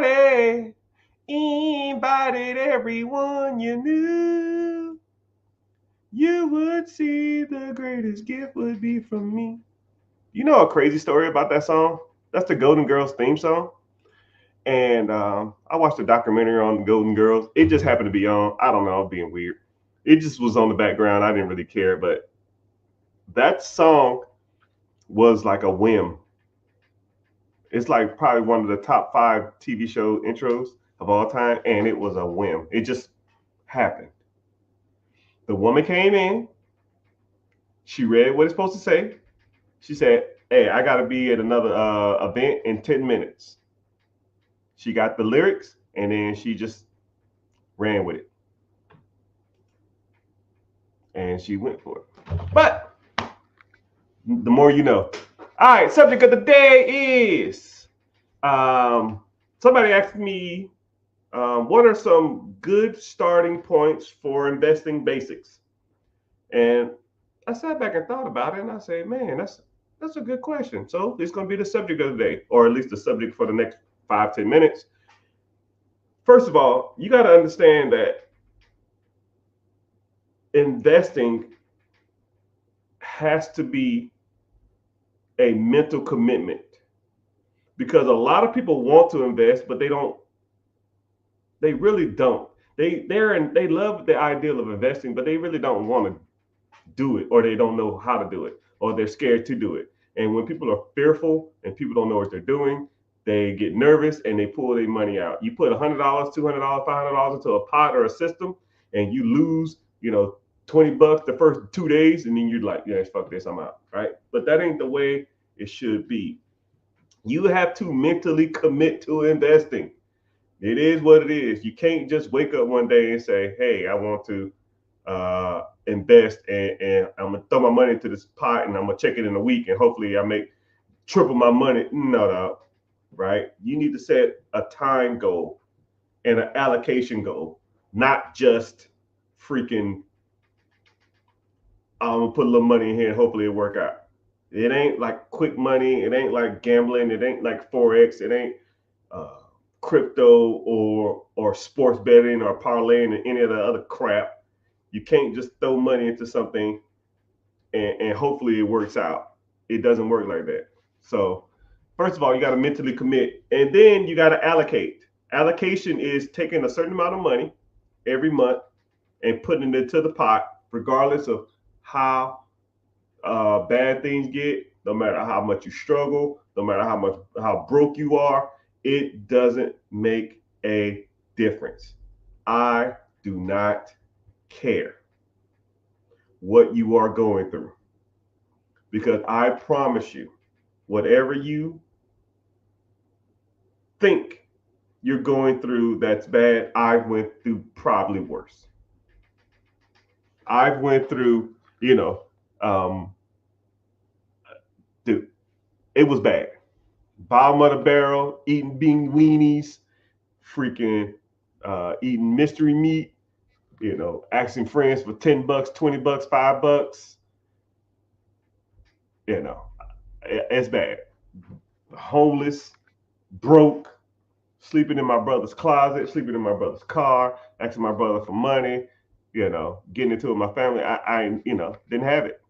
party. Invited everyone you knew. You would see the greatest gift would be from me. You know a crazy story about that song? That's the Golden Girls theme song. And I watched a documentary on the Golden Girls. It just happened to be on. I don't know, I'm being weird. It just was on the background. I didn't really care, but that song was like a whim. It's like probably one of the top 5 TV show intros of all time, and it was a whim. It just happened. The woman came in. She read what it's supposed to say. She said, "Hey, I gotta be at another event in 10 minutes." She got the lyrics, and then she just ran with it, and she went for it. But the more you know. All right, subject of the day is somebody asked me what are some good starting points for investing basics, and I sat back and thought about it, and I said, man, that's a good question. So it's going to be the subject of the day, or at least the subject for the next 5-10 minutes. First of all, you got to understand that investing has to be a mental commitment, because a lot of people want to invest, but they don't. They really don't. They love the ideal of investing, but they really don't want to do it, or they don't know how to do it, or they're scared to do it. And when people are fearful and people don't know what they're doing, they get nervous and they pull their money out. You put $100, $200, $500 into a pot or a system, and you lose, $20 the first 2 days, and then you're like, yeah, fuck this, I'm out, right? But that ain't the way it should be. You have to mentally commit to investing. It is what it is. You can't just wake up one day and say, hey, I want to invest, and I'm gonna throw my money into this pot, and I'm gonna check it in a week, and hopefully I make triple my money. No, right? You need to set a time goal and an allocation goal, not just freaking I'm gonna put a little money in here and hopefully it work out. It ain't like quick money. It ain't like gambling. It ain't like forex. It ain't uh, crypto or sports betting or parlaying and any of the other crap. You can't just throw money into something and hopefully it works out. It doesn't work like that. So first of all, you got to mentally commit, and then you got to allocate. Allocation is taking a certain amount of money every month and putting it into the pot, regardless of how bad things get. No matter how much you struggle, no matter how broke you are, it doesn't make a difference. I do not care what you are going through, because I promise you, whatever you think you're going through that's bad, I went through probably worse. I went through, um, dude, it was bad. Bottom of the barrel, eating bean weenies, freaking eating mystery meat, asking friends for $10, $20, $5. You know, it's bad. Homeless, broke, sleeping in my brother's closet, sleeping in my brother's car, asking my brother for money, getting into it with my family. I didn't have it.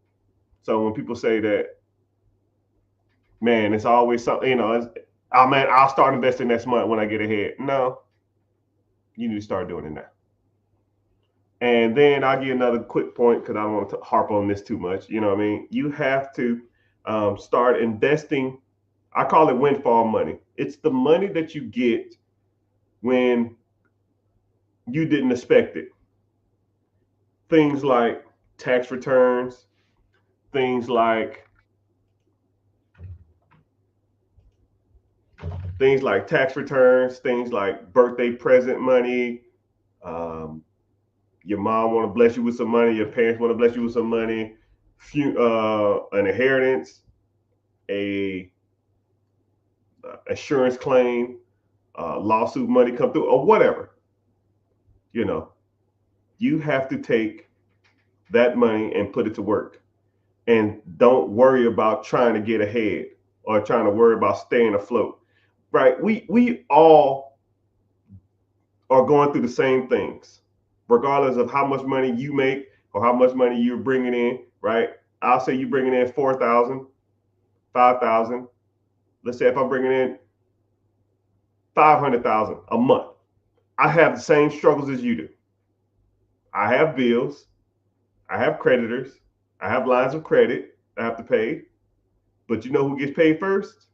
So when people say that, man, it's always something, oh man, I'll start investing next month when I get ahead. No, you need to start doing it now. And then I'll give you another quick point, because I don't want to harp on this too much. You know what I mean? You have to start investing. I call it windfall money. It's the money that you get when you didn't expect it. Things like tax returns, things like things like birthday present money. Um, your mom want to bless you with some money. Your parents want to bless you with some money. An inheritance, a insurance claim, lawsuit money come through, or whatever. You have to take that money and put it to work, and don't worry about trying to get ahead or trying to worry about staying afloat. Right? We all are going through the same things, regardless of how much money you make or how much money you're bringing in, right? I'll say you're bringing in 4,000, 5,000. Let's say if I'm bringing in 500,000 a month, I have the same struggles as you do. I have bills, I have creditors, I have lines of credit I have to pay. But you know who gets paid first?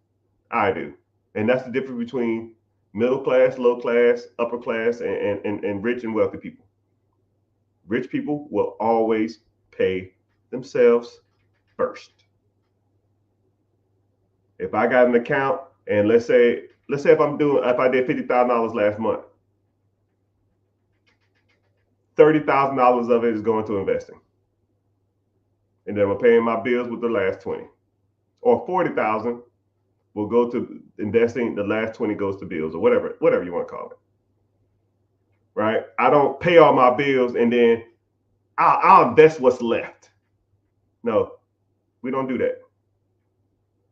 I do. And that's the difference between middle class, low class, upper class, and rich and wealthy people. Rich people will always pay themselves first. If I got an account and let's say if I did $50,000 last month, $30,000 of it is going to investing. And then I'm paying my bills with the last 20. Or 40,000 will go to investing, the last 20 goes to bills or whatever you want to call it. Right? I don't pay all my bills and then I'll invest what's left. No, we don't do that.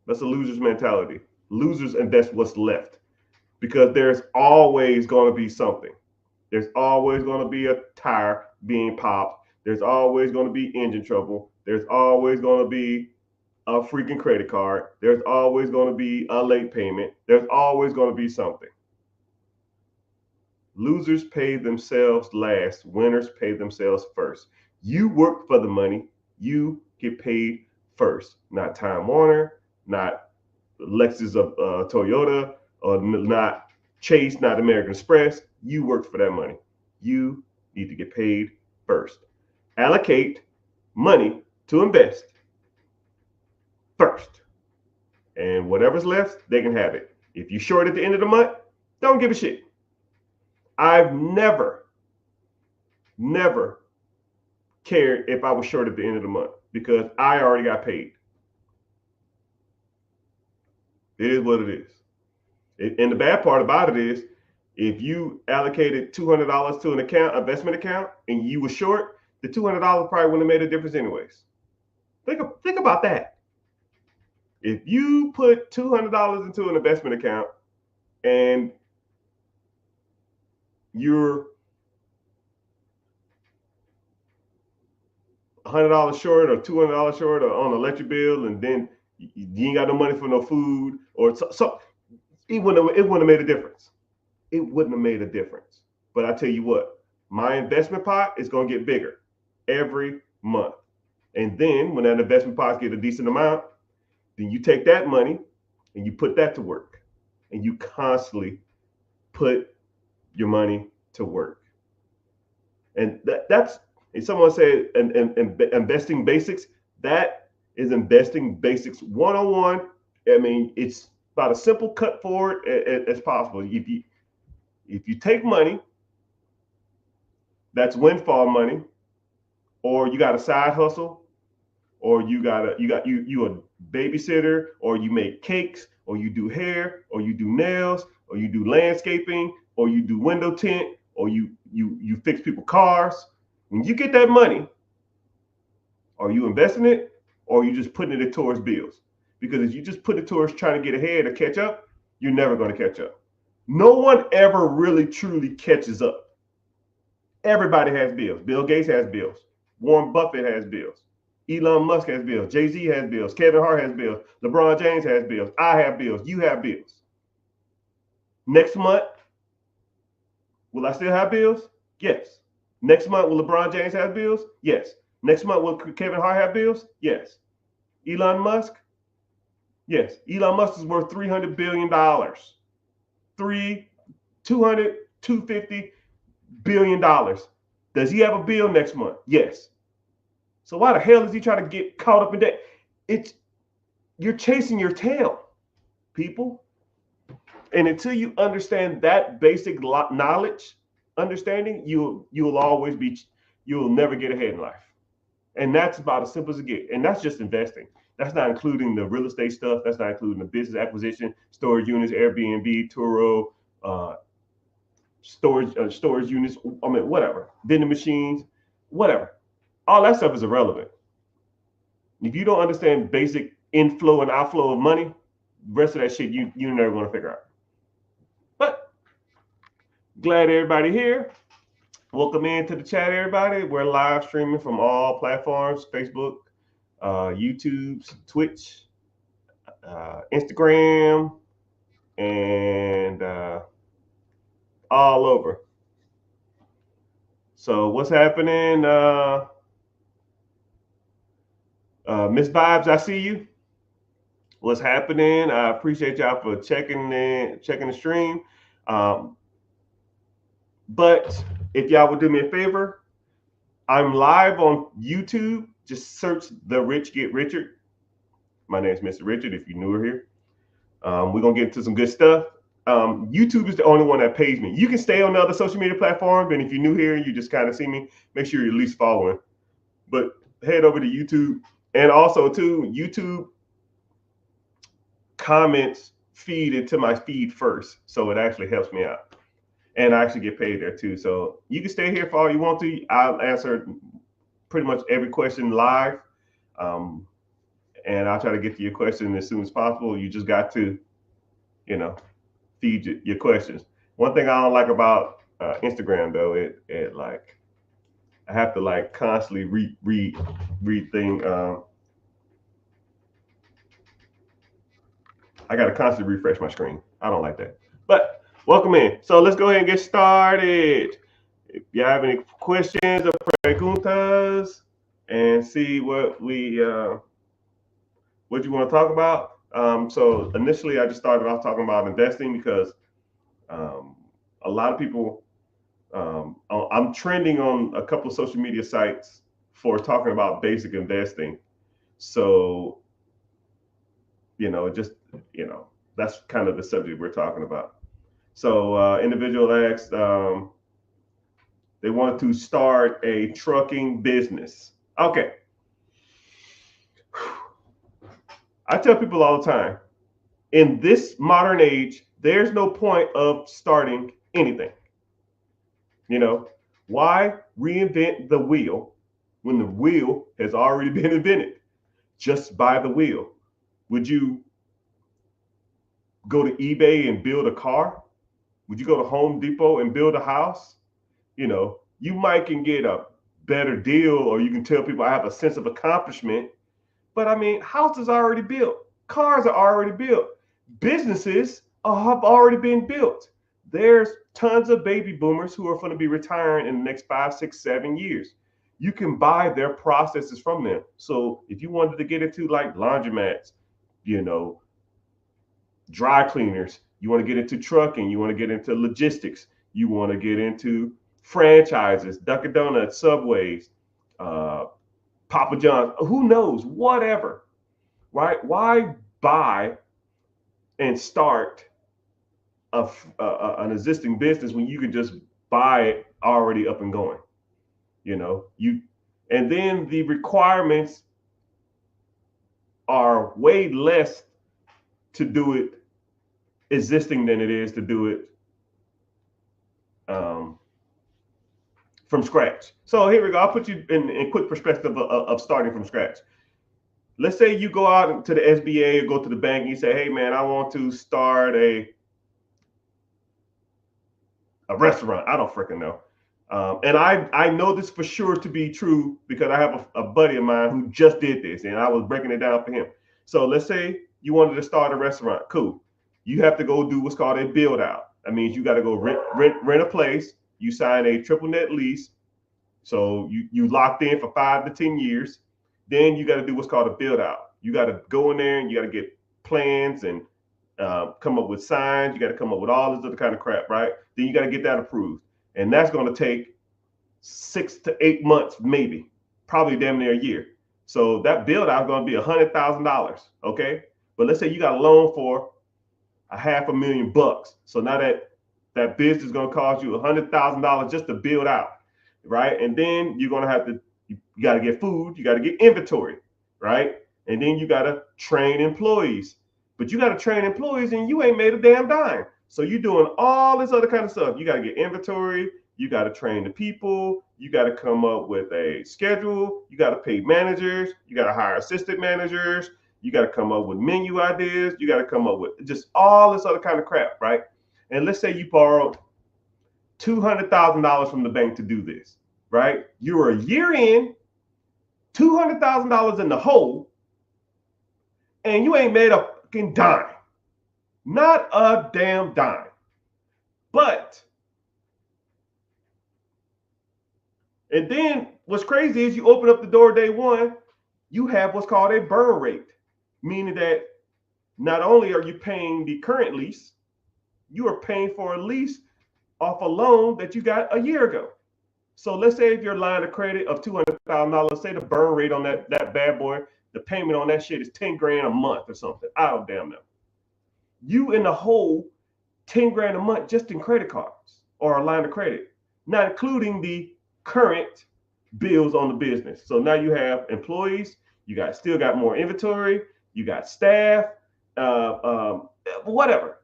That's a loser's mentality. Losers invest what's left because there's always going to be something. There's always going to be a tire being popped. There's always going to be engine trouble. There's always going to be a freaking credit card. There's always going to be a late payment. There's always going to be something. Losers pay themselves last. Winners pay themselves first. You work for the money. You get paid first. Not Time Warner, not Lexus of Toyota, or not Chase, not American Express. You worked for that money. You need to get paid first. Allocate money to invest first. And whatever's left, they can have it. If you short at the end of the month, don't give a shit. I've never cared if I was short at the end of the month because I already got paid. It is what it is. And the bad part about it is if you allocated $200 to an investment account, and you were short, the $200 probably wouldn't have made a difference anyways. Think about that. If you put $200 into an investment account and you're $100 short or $200 short or on an electric bill, and then you ain't got no money for no food, or so it wouldn't have made a difference. It wouldn't have made a difference. But I tell you what, my investment pot is going to get bigger every month. And then when that investment pot gets a decent amount, then you take that money and you put that to work. And you constantly put your money to work. And that's, if someone said investing basics, that is investing basics 101. I mean, it's about as simple cut forward as possible. If you take money that's windfall money, or you got a side hustle, or you a babysitter, or you make cakes, or you do hair, or you do nails, or you do landscaping, or you do window tint, or you fix people's cars. When you get that money, are you investing it, or are you just putting it towards bills? Because if you just put it towards trying to get ahead or catch up, you're never going to catch up. No one ever really truly catches up. Everybody has bills. Bill Gates has bills. Warren Buffett has bills. Elon Musk has bills. Jay-Z has bills. Kevin Hart has bills. LeBron James has bills. I have bills. You have bills. Next month, will I still have bills? Yes. Next month, will LeBron James have bills? Yes. Next month, will Kevin Hart have bills? Yes. Elon Musk? Yes. Elon Musk is worth $300 billion. 250 billion dollars. Does he have a bill next month? Yes. So why the hell is he trying to get caught up in that? You're chasing your tail, people. And until you understand that basic understanding, you'll never get ahead in life. And that's about as simple as it gets. And that's just investing. That's not including the real estate stuff. That's not including the business acquisition, storage units, Airbnb, Turo, storage units. I mean, whatever, vending machines, whatever. All that stuff is irrelevant. If you don't understand basic inflow and outflow of money, the rest of that shit you're never going to figure out. But Glad everybody here. Welcome into the chat, everybody. We're live streaming from all platforms: Facebook, YouTube, Twitch, Instagram, and all over. So, what's happening? Miss Vibes, I see you. What's happening? I appreciate y'all for checking the stream. Um, but if y'all would do me a favor, I'm live on YouTube. Just search The Rich Get Richard. My name is Mr. Richard. If you're newer here, we're gonna get into some good stuff. YouTube is the only one that pays me. You can stay on the other social media platforms, and if you're new here and you just kind of see me, make sure you're at least following. But head over to YouTube, and also too, YouTube comments feed into my feed first, so it actually helps me out, and I actually get paid there too. So you can stay here for all you want to. I'll answer pretty much every question live, and I'll try to get to your question as soon as possible. You just got to, feed your questions. One thing I don't like about Instagram though, it like I have to like constantly read thing. I got to constantly refresh my screen. I don't like that. But welcome in. So let's go ahead and get started. If you have any questions or preguntas, and see what what you want to talk about. So initially, I just started off talking about investing because a lot of people. I'm trending on a couple of social media sites for talking about basic investing. So just that's kind of the subject we're talking about. So individual asked, they wanted to start a trucking business. Okay. I tell people all the time, in this modern age, there's no point of starting anything. Why reinvent the wheel when the wheel has already been invented? Just buy the wheel. Would you go to eBay and build a car? Would you go to Home Depot and build a house? You might can get a better deal, or you can tell people I have a sense of accomplishment. But I mean, houses are already built. Cars are already built. Businesses have already been built. There's tons of baby boomers who are going to be retiring in the next 5, 6, 7 years. You can buy their processes from them. So if you wanted to get into like laundromats, dry cleaners, you want to get into trucking, you want to get into logistics, you want to get into franchises, Dunkin' Donuts, Subways, Papa John's, who knows, whatever, right? Why buy and start an existing business when you can just buy it already up and going? And then the requirements are way less to do it existing than it is to do it from scratch. So here we go. I'll put you in quick perspective of starting from scratch. Let's say you go out to the SBA or go to the bank and you say, hey man, I want to start a restaurant. I don't freaking know. And I know this for sure to be true because I have a buddy of mine who just did this and I was breaking it down for him. So let's say you wanted to start a restaurant. Cool. You have to go do what's called a build out. That means you got to go rent a place. You sign a triple net lease. So you locked in for 5 to 10 years. Then you got to do what's called a build out. You got to go in there and you got to get plans and come up with signs. You got to come up with all this other kind of crap, right? Then you got to get that approved. And that's going to take 6 to 8 months, maybe, probably damn near a year. So that build out is going to be $100,000. Okay. But let's say you got a loan for $500,000. So now that business is going to cost you $100,000 just to build out, right? And then you're going to have to, you got to get food, you got to get inventory, right? And then you got to train employees. But you got to train employees and you ain't made a damn dime. So you're doing all this other kind of stuff. You got to get inventory. You got to train the people. You got to come up with a schedule. You got to pay managers. You got to hire assistant managers. You got to come up with menu ideas. You got to come up with just all this other kind of crap, right? And let's say you borrowed $200,000 from the bank to do this, right? You're a year in, $200,000 in the hole, and you ain't made a fucking dime. Not a damn dime. But, and then what's crazy is you open up the door day one, you have what's called a burn rate, meaning that not only are you paying the current lease, you are paying for a lease off a loan that you got a year ago. So let's say if your line of credit of $200,000, say the burn rate on that bad boy, the payment on that shit is 10 grand a month or something. I don't damn know. You in the hole 10 grand a month just in credit cards or a line of credit, not including the current bills on the business. So now you have employees, you still got more inventory, you got staff, whatever.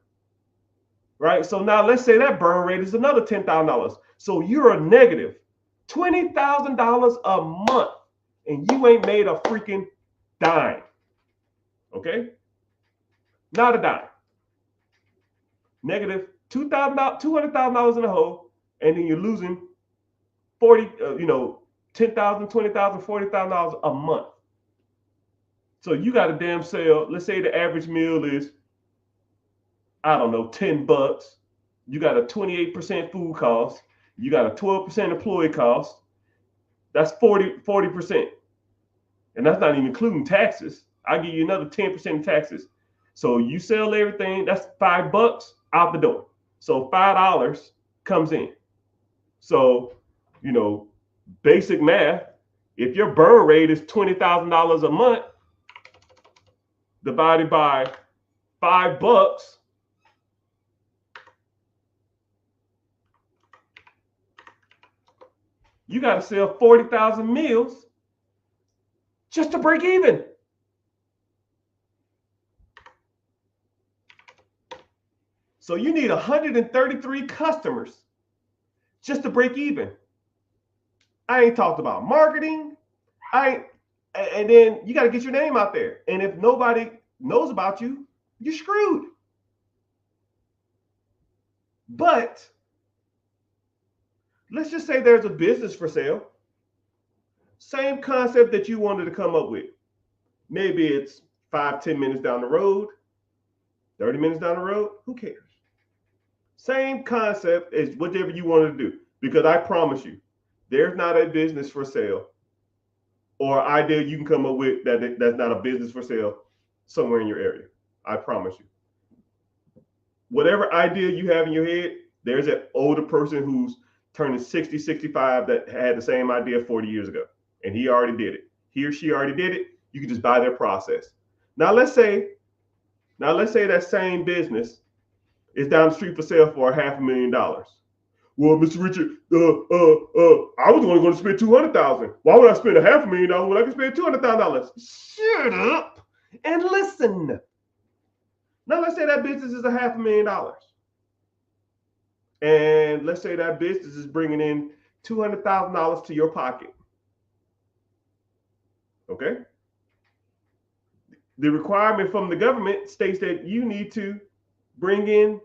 Right? So now let's say that burn rate is another $10,000. So you're a negative $20,000 a month and you ain't made a freaking dime. Okay? Not a dime. Negative $200,000 in the hole, and then you're losing 40, $10,000, $20,000, $40,000 a month. So you got a damn sale. Let's say the average meal is, I don't know, $10. You got a 28% food cost. You got a 12% employee cost. That's 40%. And that's not even including taxes. I'll give you another 10% in taxes. So you sell everything, that's $5 out the door. So $5 comes in. So, basic math, if your burn rate is $20,000 a month divided by $5, you got to sell 40,000 meals just to break even. So you need 133 customers just to break even. I ain't talked about marketing. And then you got to get your name out there. And if nobody knows about you, you're screwed. But let's just say there's a business for sale. Same concept that you wanted to come up with. Maybe it's 5-10 minutes down the road, 30 minutes down the road. Who cares? Same concept as whatever you wanted to do. Because I promise you, there's not a business for sale or idea you can come up with that's not a business for sale somewhere in your area. I promise you. Whatever idea you have in your head, there's an older person who's turning 60, 65 that had the same idea 40 years ago. And he already did it. He or she already did it. You can just buy their process. Now let's say that same business is down the street for sale for $500,000. Well, Mr. Richard, I was only going to spend $200,000. Why would I spend $500,000 when I can spend $200,000? Shut up and listen. Now let's say that business is $500,000, and let's say that business is bringing in $200,000 to your pocket. Okay. The requirement from the government states that you need to bring in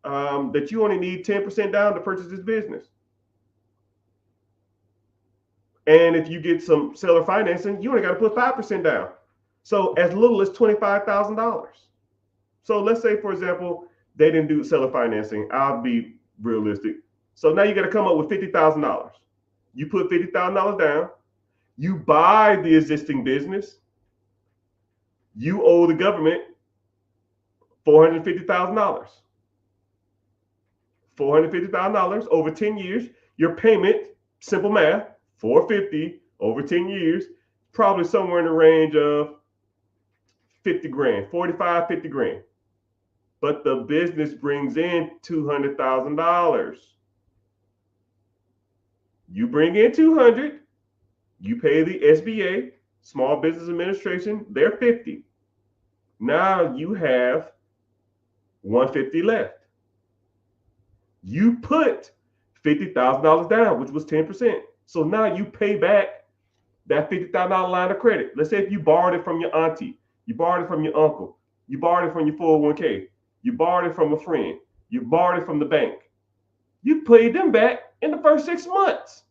that you only need 10% down to purchase this business. And if you get some seller financing, you only got to put 5% down. So as little as $25,000. So let's say, for example, they didn't do seller financing. I'll be realistic. So now you got to come up with $50,000. You put $50,000 down. You buy the existing business. You owe the government $450,000. $450,000 over 10 years. Your payment, simple math, $450 over 10 years, probably somewhere in the range of 50 grand, 45, 50 grand. But the business brings in $200,000. You bring in 200, you pay the SBA, Small Business Administration, they're 50. Now you have 150 left. You put $50,000 down, which was 10%. So now you pay back that $50,000 line of credit. Let's say if you borrowed it from your auntie, you borrowed it from your uncle, you borrowed it from your 401k, you borrowed it from a friend, you borrowed it from the bank. You paid them back in the first 6 months.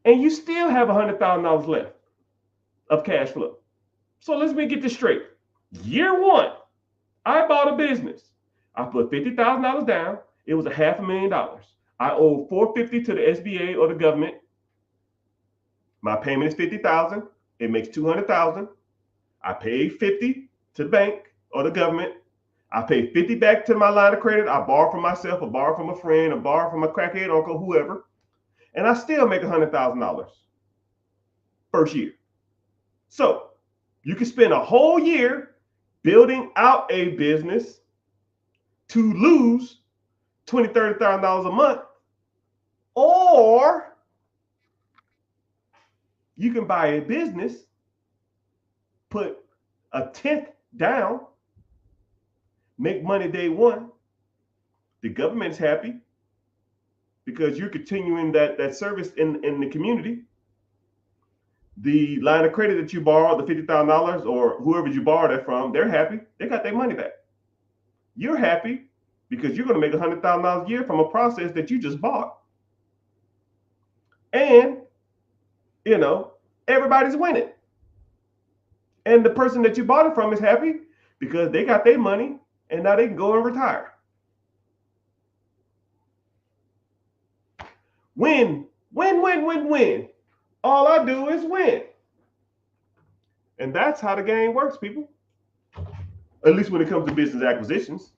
And you still have $100,000 left of cash flow. So let me get this straight. Year one, I bought a business. I put $50,000 down. It was $500,000. I owe $450 to the SBA or the government. My payment is $50,000. It makes $200,000. I pay $50 to the bank or the government. I pay $50 back to my line of credit. I borrow from myself, or borrow from a friend, or borrow from a crackhead uncle, whoever, and I still make $100,000 first year. So you can spend a whole year building out a business to lose $20,000, $30,000 a month, or you can buy a business, put a tenth down, make money day one. The government's happy because you're continuing that service in the community. The line of credit that you borrowed, the $50,000, or whoever you borrowed that from, they're happy. They got their money back. You're happy because you're going to make $100,000 a year from a process that you just bought. And, everybody's winning. And the person that you bought it from is happy because they got their money and now they can go and retire. Win, win, win, win, win. All I do is win. And that's how the game works, people. At least when it comes to business acquisitions.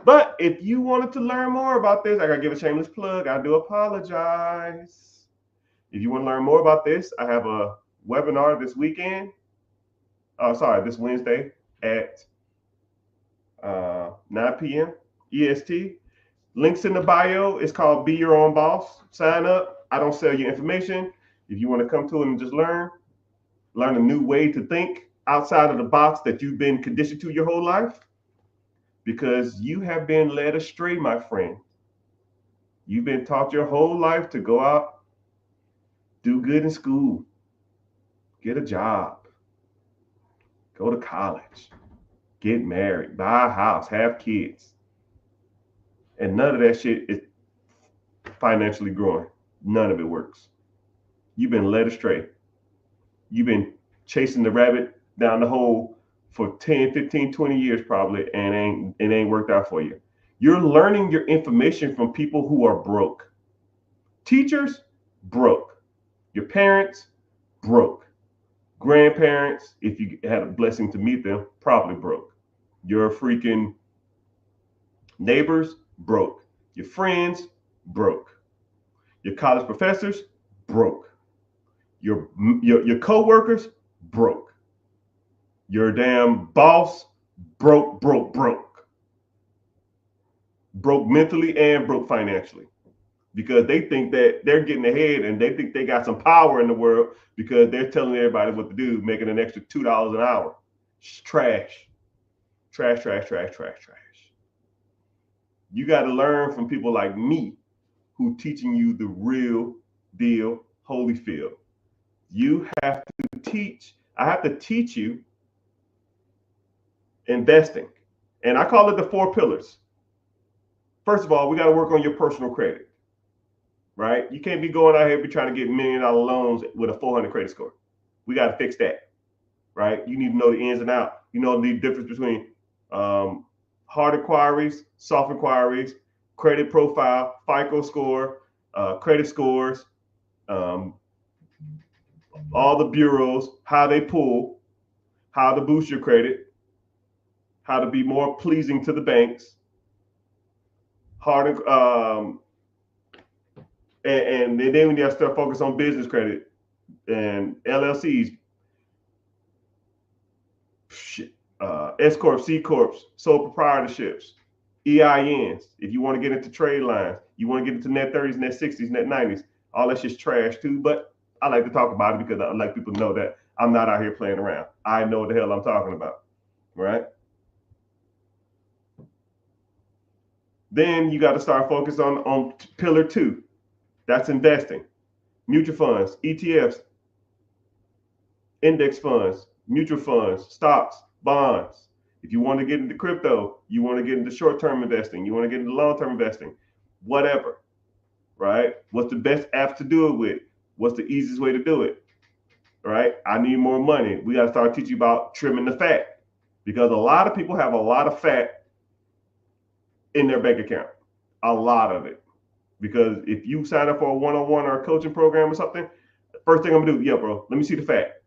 But if you wanted to learn more about this, I got to give a shameless plug. I do apologize. If you want to learn more about this, I have a webinar this weekend. This Wednesday at 9 p.m. EST. Links in the bio. It's called Be Your Own Boss. Sign up. I don't sell your information. If you want to come to it and just learn a new way to think outside of the box that you've been conditioned to your whole life, because you have been led astray, my friend. You've been taught your whole life to go out, do good in school, get a job, go to college, get married, buy a house, have kids. And none of that shit is financially growing. None of it works. You've been led astray. You've been chasing the rabbit down the hole for 10, 15, 20 years probably, and it ain't worked out for you. You're learning your information from people who are broke. Teachers, broke. Your parents, broke. Grandparents, if you had a blessing to meet them, probably broke. Your freaking neighbors, broke. Your friends, broke. Your college professors, broke. Your co-workers, broke. Your damn boss, broke. Broke mentally and broke financially. Because they think that they're getting ahead and they think they got some power in the world because they're telling everybody what to do, making an extra $2 an hour. It's trash. Trash. You got to learn from people like me who teaching you the real deal, Holyfield. You have to teach. I have to teach you investing. And I call it the 4 pillars. First of all, we got to work on your personal credit, right? You can't be going out here be trying to get $1 million loans with a 400 credit score. We got to fix that, right? You need to know the ins and outs. You know the difference between hard inquiries, soft inquiries, credit profile, FICO score, credit scores, all the bureaus, how they pull, how to boost your credit, how to be more pleasing to the banks, and then when you start focus on business credit and LLCs, S corp, C corps, sole proprietorships, EINs. If you want to get into trade lines, you want to get into net 30s, net 60s, net 90s, all that shit's trash too. But I like to talk about it because I like people to know that I'm not out here playing around. I know what the hell I'm talking about, right? Then you got to start focusing on pillar 2. That's investing. Mutual funds, ETFs, index funds, mutual funds, stocks, bonds, If you want to get into crypto, you want to get into short-term investing, you want to get into long-term investing, whatever, right? What's the best app to do it with? What's the easiest way to do it, right? I need more money. We got to start teaching you about trimming the fat, because a lot of people have a lot of fat in their bank account, a lot of it. Because if you sign up for a one-on-one or a coaching program or something, first thing I'm gonna do, yeah, bro, let me see the fat.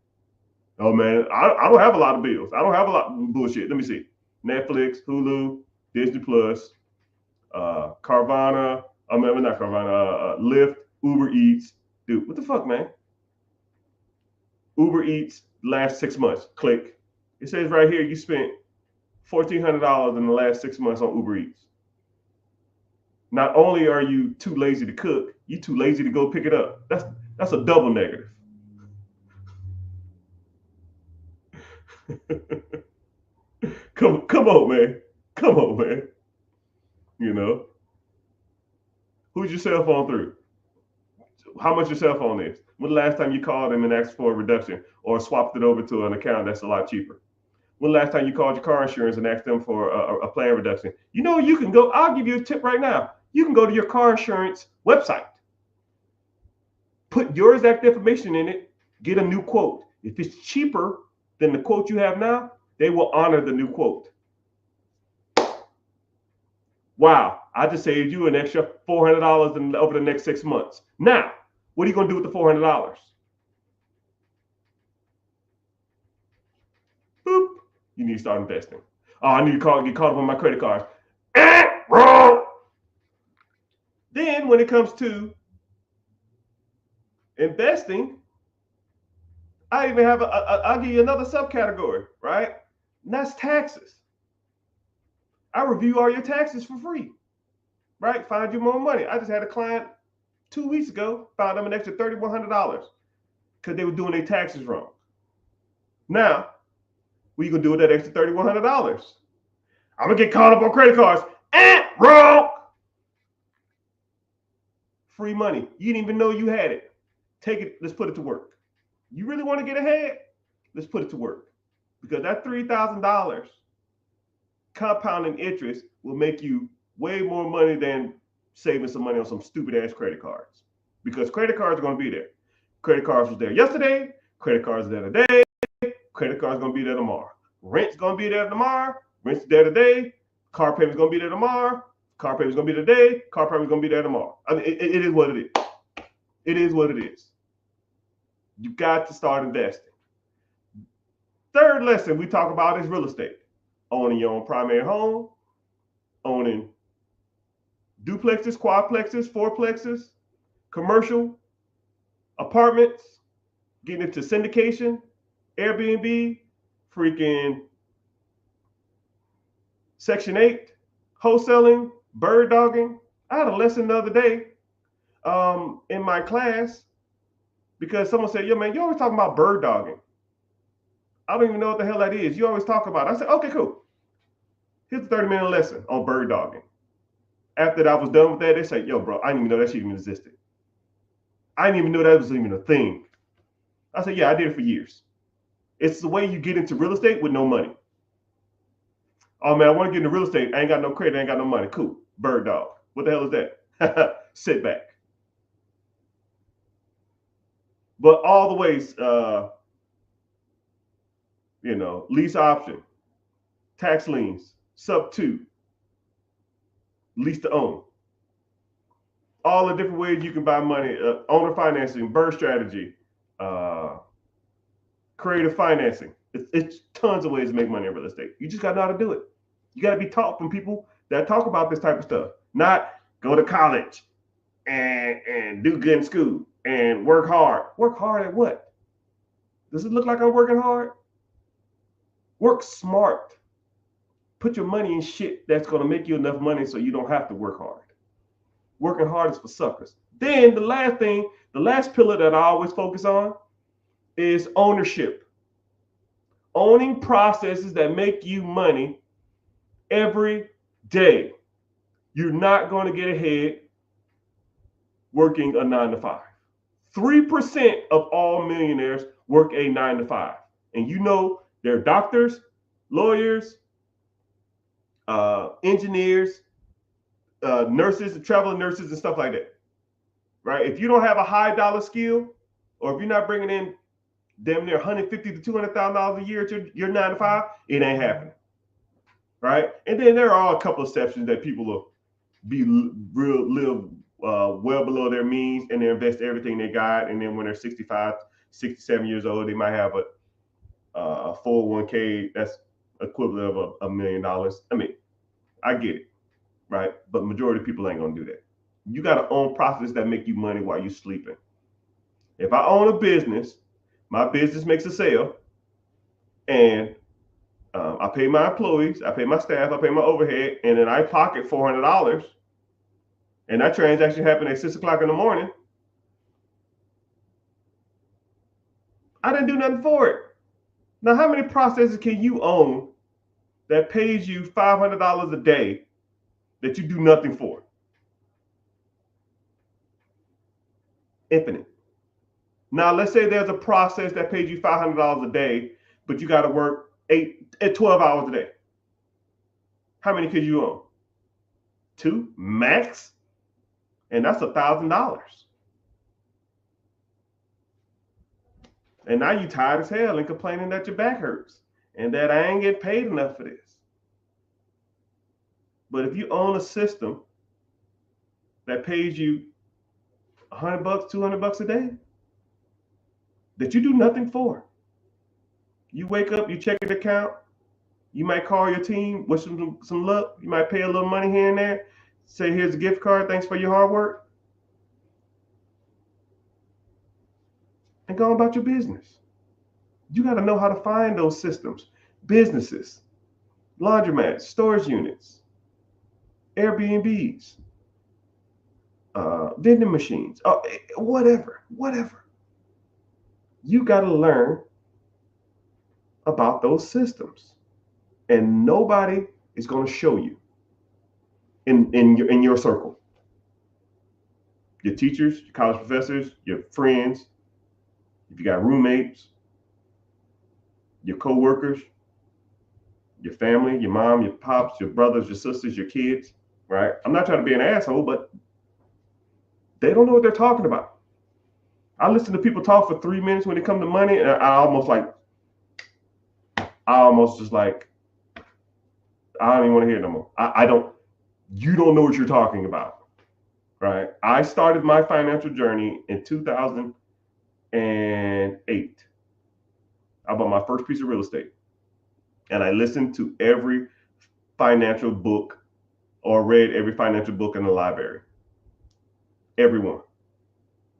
Oh man, I don't have a lot of bills. I don't have a lot of bullshit. Let me see. Netflix, Hulu, Disney Plus, Carvana. I mean, not Carvana. Lyft, Uber Eats. Dude, what the fuck, man? Uber Eats last 6 months. Click. It says right here you spent $1,400 in the last 6 months on Uber Eats. Not only are you too lazy to cook, you too lazy to go pick it up. That's a double negative. come on, man. Come on, man. You know, who's your cell phone through? How much your cell phone is? When the last time you called them and asked for a reduction or swapped it over to an account that's a lot cheaper? When the last time you called your car insurance and asked them for a plan reduction? You know, you can go, I'll give you a tip right now. You can go to your car insurance website, put your exact information in it, get a new quote. If it's cheaper than the quote you have now, they will honor the new quote. Wow, I just saved you an extra $400 over the next 6 months. Now, what are you going to do with the $400? Boop. You need to start investing. Oh, I need to get caught up on my credit cards. Wrong. Then when it comes to investing, I even have I'll give you another subcategory, right? And that's taxes. I review all your taxes for free, right? Find you more money. I just had a client 2 weeks ago, found them an extra $3,100 because they were doing their taxes wrong. Now, what are you gonna do with that extra $3,100? I'm gonna get caught up on credit cards. Wrong. Free money. You didn't even know you had it. Take it. Let's put it to work. You really want to get ahead? Let's put it to work, because that $3,000 compounding interest will make you way more money than saving some money on some stupid ass credit cards, because credit cards are going to be there. Credit cards was there yesterday. Credit cards are there today. Credit cards are going to be there tomorrow. Rent's going to be there tomorrow. Rent's there today. Car payment's going to be there tomorrow. Car payment's going to be today. Car payment's going to be there tomorrow. I mean, it is what it is. It is what it is. You got to start investing. Third lesson we talk about is real estate. Owning your own primary home, owning duplexes, quadplexes, fourplexes, commercial apartments, getting into syndication, Airbnb, freaking Section 8, wholesaling, bird dogging. I had a lesson the other day in my class, because someone said, yo, man, you always talking about bird dogging. I don't even know what the hell that is. You always talk about it. I said, okay, cool. Here's a 30-minute lesson on bird dogging. After I was done with that, they said, yo, bro, I didn't even know that shit even existed. I didn't even know that was even a thing. I said, yeah, I did it for years. It's the way you get into real estate with no money. Oh, man, I want to get into real estate. I ain't got no credit. I ain't got no money. Cool. Bird dog. What the hell is that? Sit back. But all the ways, lease option, tax liens, sub-2, lease to own. All the different ways you can buy money, owner financing, bird strategy, creative financing. It's tons of ways to make money in real estate. You just got to know how to do it. You got to be taught from people that talk about this type of stuff, not go to college and do good in school and work hard. Work hard at what? Does it look like I'm working hard? Work smart. Put your money in shit that's going to make you enough money so you don't have to work hard. Working hard is for suckers. Then the last pillar that I always focus on is ownership. Owning processes that make you money every day. You're not going to get ahead working a 9-to-5. 3% of all millionaires work a 9-to-5. And you know, they're doctors, lawyers, engineers, nurses, traveling nurses, and stuff like that. Right? If you don't have a high dollar skill, or if you're not bringing in damn near $150,000 to $200,000 a year to your 9 to 5, it ain't happening. Right? And then there are a couple of exceptions that people will live well below their means, and they invest everything they got, and then when they're 65, 67 years old, they might have a 401k that's equivalent of $1 million. I mean, I get it, right? But majority of people ain't gonna do that. You got to own processes that make you money while you're sleeping. If I own a business, my business makes a sale, and I pay my employees, I pay my staff, I pay my overhead, and then I pocket $400, and that transaction happened at 6 o'clock in the morning. I didn't do nothing for it. Now, how many processes can you own that pays you $500 a day that you do nothing for? Infinite. Now, let's say there's a process that pays you $500 a day, but you got to work 12 hours a day. How many could you own? 2 max, and that's $1,000. And now you tired as hell and complaining that your back hurts and that I ain't getting paid enough for this. But if you own a system that pays you $100, $200 a day that you do nothing for, you wake up, you check your account, you might call your team, wish them some luck, you might pay a little money here and there, say here's a gift card, thanks for your hard work, and go about your business. You got to know how to find those systems. Businesses, laundromats, storage units, Airbnbs, vending machines, whatever. You got to learn about those systems, and nobody is going to show you in your circle. Your teachers, your college professors, your friends, if you got roommates, your co-workers, your family, your mom, your pops, your brothers, your sisters, your kids, right? I'm not trying to be an asshole, but they don't know what they're talking about. I listen to people talk for 3 minutes when it comes to money, and I almost just like, I don't even want to hear it no more. You don't know what you're talking about, right? I started my financial journey in 2008. I bought my first piece of real estate, and I listened to every financial book or read every financial book in the library. Every one.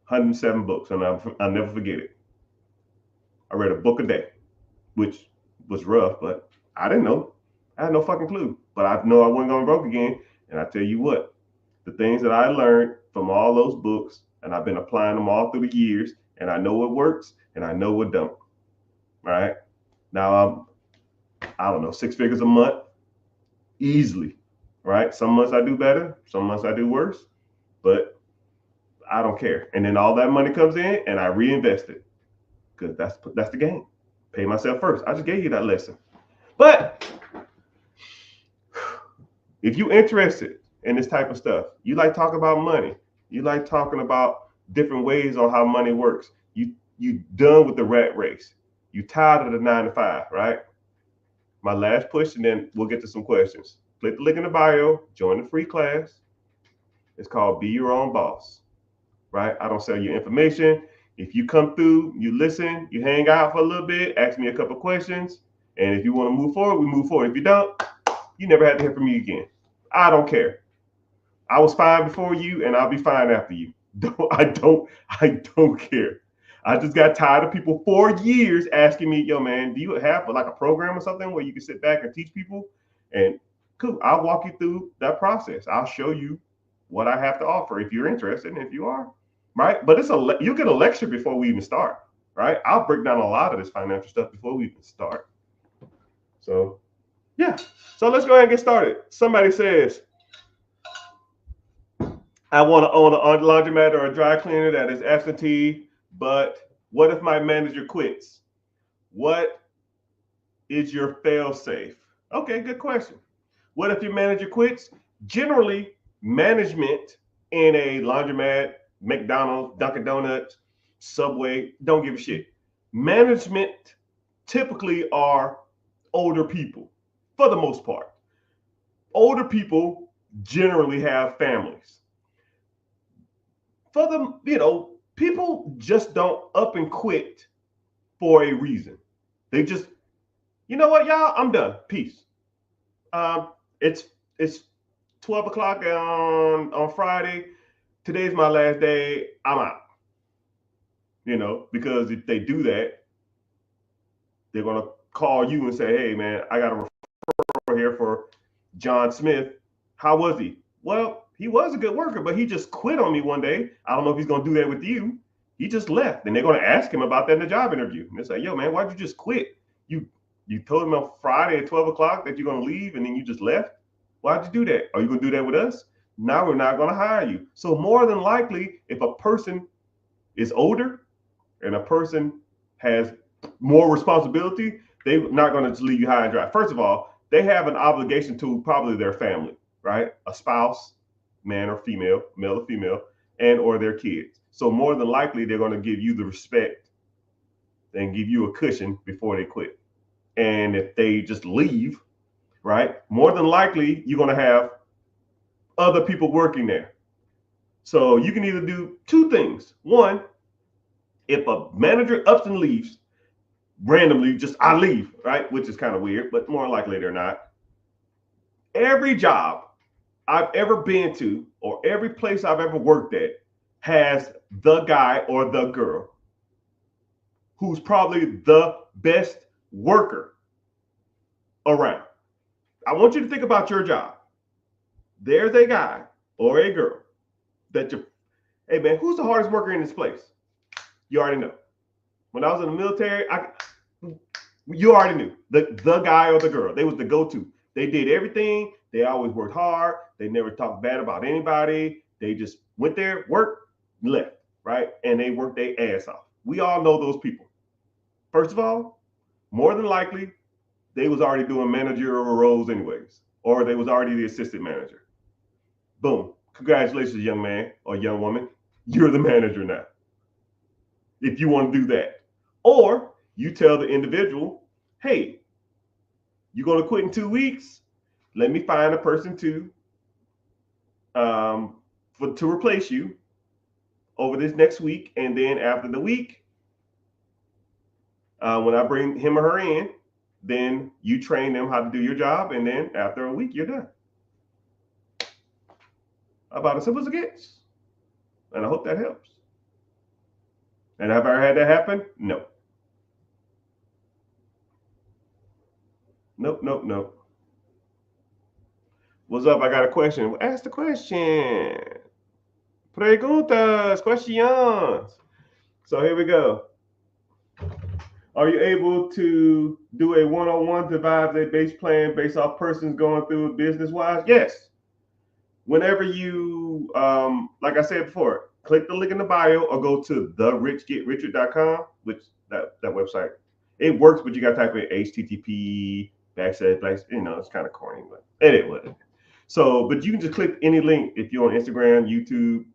107 books, and I'll never forget it. I read a book a day, which was rough, but I didn't know. I had no fucking clue, but I know I wasn't going broke again. And I tell you what, the things that I learned from all those books, and I've been applying them all through the years, and I know what works and I know what don't. Right now, I don't know, 6 figures a month, easily. Right? Some months I do better, some months I do worse, but I don't care. And then all that money comes in, and I reinvest it, because that's the game. Pay myself first. I just gave you that lesson. But if you're interested in this type of stuff, you like talking about money, you like talking about different ways on how money works, you done with the rat race, you tired of the 9 to 5, right? My last push, and then we'll get to some questions. Click the link in the bio, join the free class. It's called Be Your Own Boss, right? I don't sell your information. If you come through, you listen, you hang out for a little bit, ask me a couple questions, and if you want to move forward, we move forward. If you don't, you never have to hear from me again. I don't care. I was fine before you, and I'll be fine after you. I don't care. I just got tired of people for years asking me, yo, man, do you have like a program or something where you can sit back and teach people? And cool, I'll walk you through that process. I'll show you what I have to offer if you're interested, and if you are, right? But you get a lecture before we even start, right? I'll break down a lot of this financial stuff before we even start. So, yeah. So let's go ahead and get started. Somebody says, I want to own a laundromat or a dry cleaner that is absentee, but what if my manager quits? What is your fail safe? Okay, good question. What if your manager quits? Generally, management in a laundromat, McDonald's, Dunkin' Donuts, Subway don't give a shit. Management typically are older people for the most part. Older people generally have families. For them, people just don't up and quit for a reason. They just, you know what, y'all, I'm done. Peace. Um, it's it's 12 o'clock on Friday. Today's my last day. I'm out. Because if they do that, they're gonna call you and say, "Hey, man, I got a referral here for John Smith. How was he?" Well, he was a good worker, but he just quit on me one day. I don't know if he's gonna do that with you. He just left, and they're gonna ask him about that in the job interview. And they say, "Yo, man, why'd you just quit? You told him on Friday at 12 o'clock that you're gonna leave, and then you just left. Why'd you do that? Are you gonna do that with us? Now we're not gonna hire you." So more than likely, if a person is older and a person has more responsibility, they're not going to just leave you high and dry. First of all, they have an obligation to probably their family, right? A spouse, man or female, male or female, and or their kids. So more than likely, they're going to give you the respect and give you a cushion before they quit. And if they just leave, right, more than likely, you're going to have other people working there. So you can either do two things. One, if a manager ups and leaves randomly, just I leave, right? Which is kind of weird, but more likely they're not. Every job I've ever been to or every place I've ever worked at has the guy or the girl who's probably the best worker around. I want you to think about your job. There's a guy or a girl that hey man, who's the hardest worker in this place? You already know. When I was in the military, you already knew the guy or the girl. They was the go-to. They did everything. They always worked hard. They never talked bad about anybody. They just went there, worked, left, right? And they worked their ass off. We all know those people. First of all, more than likely, they was already doing managerial roles anyways, or they was already the assistant manager. Boom. Congratulations, young man or young woman. You're the manager now. If you want to do that. Or you tell the individual, hey, you're going to quit in 2 weeks. Let me find a person to replace you over this next week. And then after the week, when I bring him or her in, then you train them how to do your job. And then after a week, you're done. About as simple as it gets. And I hope that helps. And have I ever had that happen? No. Nope. What's up? I got a question. Ask the question. Preguntas, questions. So here we go. Are you able to do a one-on-one devise a base plan based off persons going through business-wise? Yes. Whenever you, like I said before, click the link in the bio or go to therichgetricher.com, which that website, it works, but you got to type in HTTP // it's kind of corny, but anyway. So, but you can just click any link if you're on Instagram, YouTube,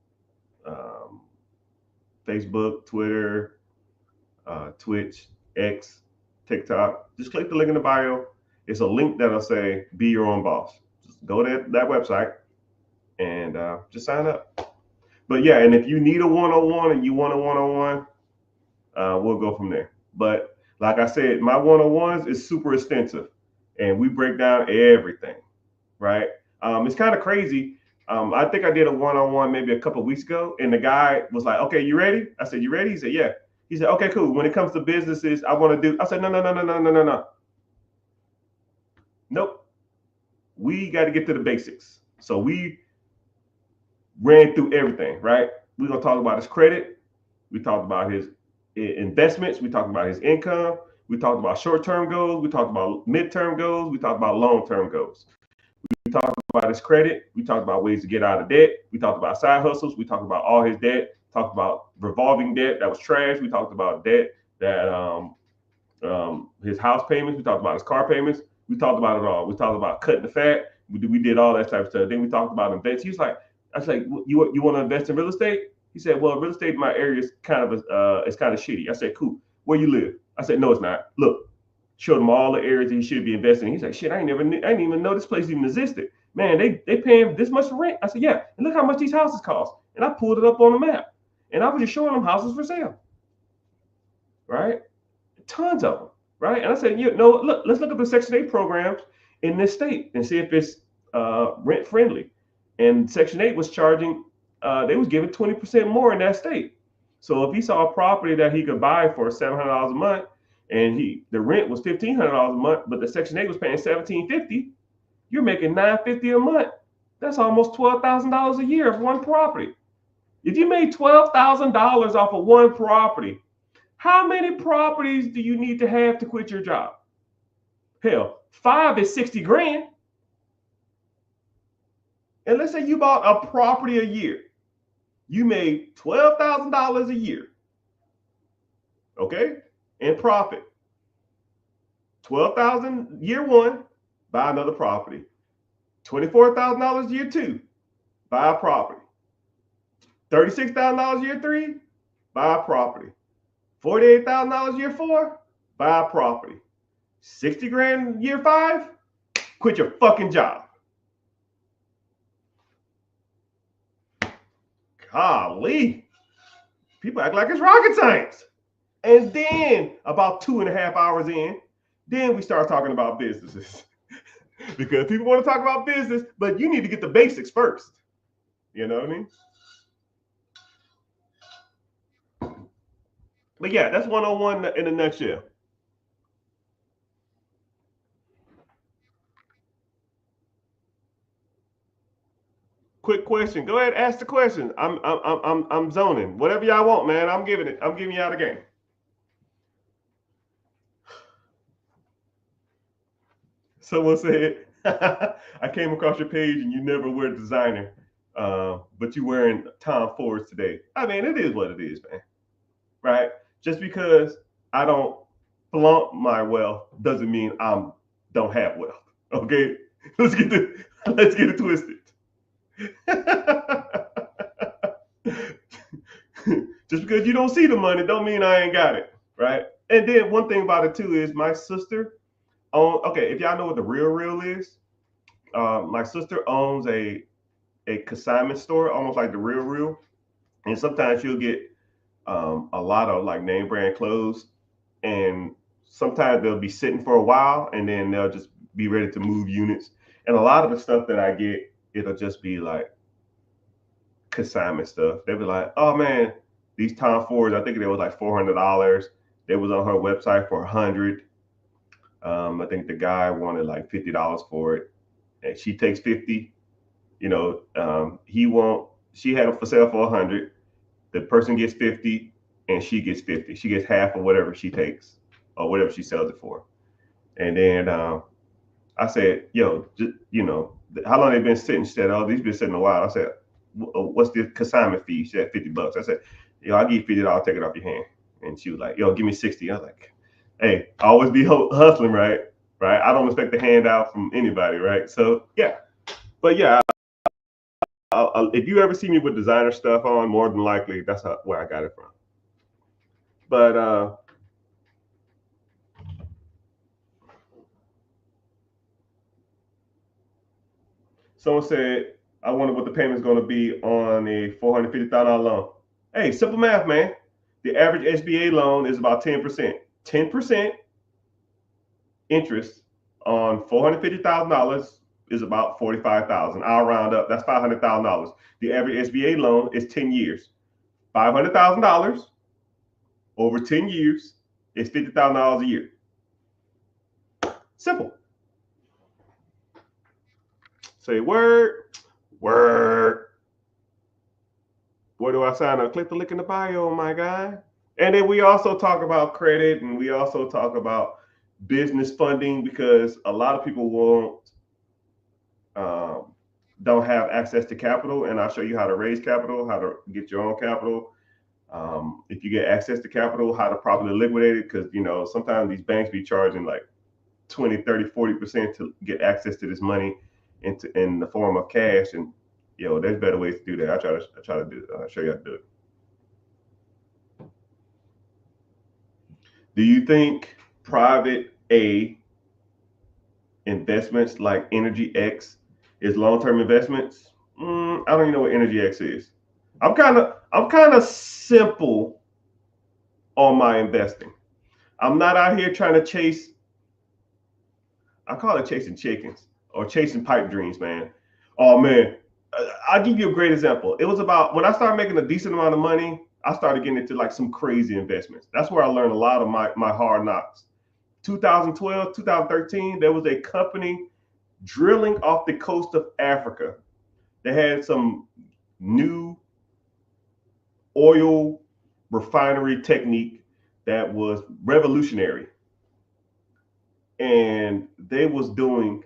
Facebook, Twitter, Twitch, X, TikTok. Just click the link in the bio. It's a link that'll say "Be Your Own Boss." Just go to that website and just sign up. But yeah, and if you need a one-on-one and you want a one-on-one, we'll go from there. But like I said, my one-on-ones is super extensive, and we break down everything, right? It's kind of crazy. I think I did a one-on-one maybe a couple of weeks ago, and the guy was like, "Okay, you ready?" I said, "You ready?" He said, "Yeah." He said, "Okay, cool. When it comes to businesses, I want to do." I said, "No. Nope. We got to get to the basics." So we ran through everything, right? We're gonna talk about his credit. We talked about his investments. We talked about his income. We talked about short-term goals. We talked about midterm goals. We talked about long-term goals. We talked about his credit. We talked about ways to get out of debt. We talked about side hustles. We talked about all his debt. Talked about revolving debt that was trash. We talked about debt that his house payments. We talked about his car payments. We talked about it all. We talked about cutting the fat. We did all that type of stuff. Then we talked about invest. He was like, I was like, you want to invest in real estate? He said, well, real estate in my area is kind of it's kind of shitty. I said, cool. Where you live? I said, no, it's not. Look, showed him all the areas that he should be investing in. He's like, shit, I didn't even know this place even existed. Man, they paying this much for rent. I said, yeah, and look how much these houses cost. And I pulled it up on the map, and I was just showing them houses for sale, right? Tons of them, right? And I said, you know, look, let's look at the Section 8 programs in this state and see if it's rent friendly. And Section 8 was charging, they was giving 20% more in that state. So if he saw a property that he could buy for $700 a month, and the rent was $1,500 a month, but the Section 8 was paying $1,750, you're making $950 a month. That's almost $12,000 a year of one property. If you made $12,000 off of one property, how many properties do you need to have to quit your job? Hell, 5 is 60 grand. And let's say you bought a property a year. You made $12,000 a year. Okay? In profit. 12,000 year one, buy another property. $24,000 year two, buy a property. $36,000 year three, buy a property. $48,000 year four, buy a property. 60 grand year five, quit your fucking job. Golly. People act like it's rocket science. And then about 2.5 hours in, then we start talking about businesses. Because people want to talk about business, but you need to get the basics first. You know what I mean? But yeah, that's 101 in a nutshell. Quick question. Go ahead, ask the question. I'm zoning. Whatever y'all want, man. I'm giving it. I'm giving y'all the game. Someone said, I came across your page and you never wear designer, but you wearing Tom Fords today. I mean, it is what it is, man. Right? Just because I don't flaunt my wealth doesn't mean I don't have wealth. Okay? Let's get it twisted. Just because you don't see the money don't mean I ain't got it, right? And then one thing about it too is my sister okay, if y'all know what the Real is, my sister owns a consignment store, almost like the Real, and sometimes she'll get a lot of like name brand clothes, and sometimes they'll be sitting for a while, and then they'll just be ready to move units. And a lot of the stuff that I get, it'll just be like consignment stuff. They'll be like, "Oh man, these Tom Fords, I think they was like $400. They was on her website for $100. I think the guy wanted like $50 for it, and she takes 50. You know, she had them for sale for 100. The person gets 50, and she gets 50. She gets half of whatever she takes or whatever she sells it for. And then I said, yo, you know, how long they been sitting? She said, oh, these been sitting a while. I said, what's the consignment fee? She said $50. I said, yo, I'll give you $50. I'll take it off your hand. And she was like, yo, give me 60. I was like, hey, I always be hustling, right? Right. I don't expect a handout from anybody, right? So yeah, but yeah, if you ever see me with designer stuff on, more than likely that's where I got it from. But someone said, I wonder what the payment's going to be on a $450,000 loan. Hey, simple math, man. The average SBA loan is about 10%. 10% interest on $450,000 is about $45,000. I'll round up. That's $500,000. The average SBA loan is 10 years. $500,000 over 10 years is $50,000 a year. Simple. Say word. Where do I sign up? Click the link in the bio, my guy. And then we also talk about credit, and we also talk about business funding, because a lot of people don't have access to capital, and I'll show you how to raise capital, how to get your own capital. If you get access to capital, how to properly liquidate it, because you know sometimes these banks be charging like 20, 30, 40% to get access to this money. in the form of cash. And there's better ways to do that. I try to do. I'll show you how to do it. Do you think private A investments like Energy X is long-term investments? I don't even know what Energy X is. I'm kind of simple on my investing. I'm not out here trying to chase. I call it chasing chickens or chasing pipe dreams, man. Oh man, I'll give you a great example. It was about when I started making a decent amount of money. I started getting into like some crazy investments. That's where I learned a lot of my hard knocks. 2012, 2013, there was a company drilling off the coast of Africa. They had some new oil refinery technique that was revolutionary. And they was doing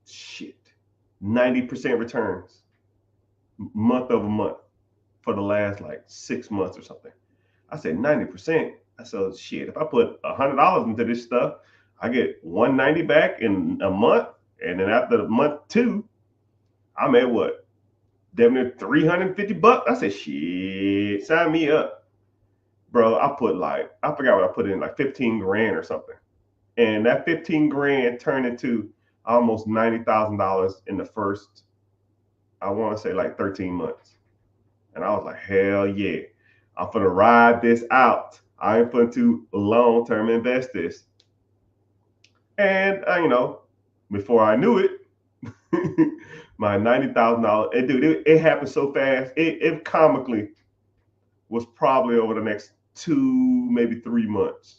90% returns month over month for the last like 6 months or something. I said 90%. I said, if I put $100 into this stuff, I get 190 back in a month. And then after the month 2, I'm at what? Damn near $350. I said, sign me up. Bro, I forgot what I put in, like 15 grand or something. And that 15 grand turned into almost $90,000 in the first, I want to say like 13 months. And I was like, hell yeah, I'm going to ride this out. I ain't going to long-term invest this. And, before I knew it, my $90,000, dude, it happened so fast. It comically was probably over the next 2, maybe 3 months.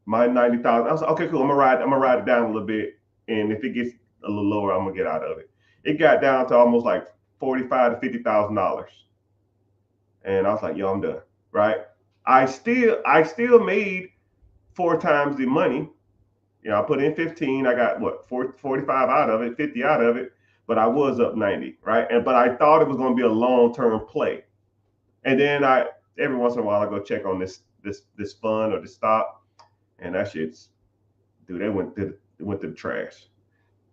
My 90,000, I was like, okay, cool. I'm gonna ride it down a little bit, and if it gets a little lower, I'm gonna get out of it. It got down to almost like $45,000 to $50,000, and I was like, yo, I'm done. Right? I still made 4 times the money. I put in 15. I got what 45 out of it, 50 out of it, but I was up 90. Right? But I thought it was gonna be a long-term play, and then every once in a while I go check on this fund or this stock. And that shit's, dude, it went to the trash.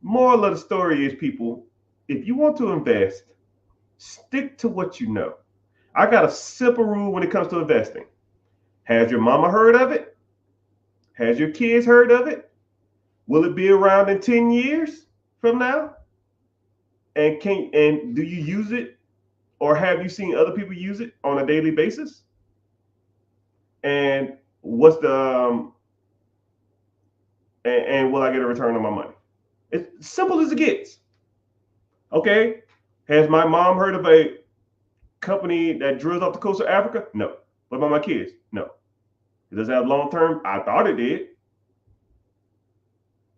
Moral of the story is, people, if you want to invest, stick to what you know. I got a simple rule when it comes to investing. Has your mama heard of it? Has your kids heard of it? Will it be around in 10 years from now? And do you use it, or have you seen other people use it on a daily basis? And what's the and will I get a return on my money? It's simple as it gets. Okay. Has my mom heard of a company that drills off the coast of Africa? No. What about my kids? No. It doesn't have long term. I thought it did.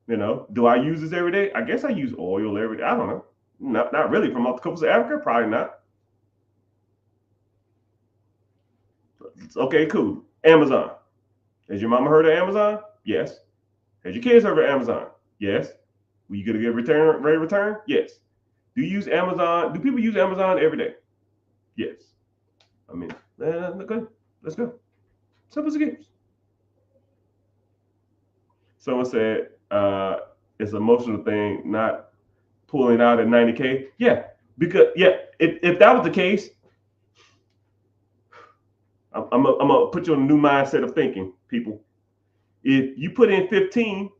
Do I use this every day? I guess I use oil every day. I don't know. Not really. From off the coast of Africa? Probably not. Okay, cool. Amazon. Has your mama heard of Amazon? Yes. Has your kids heard of Amazon? Yes. Will you get a good rate of return? Yes. Do you use Amazon? Do people use Amazon every day? Yes. I mean, okay, let's go. Simple as it gets. Someone said it's an emotional thing, not pulling out at 90K. Yeah, because if that was the case, I'm gonna put you on a new mindset of thinking, people. If you put in 15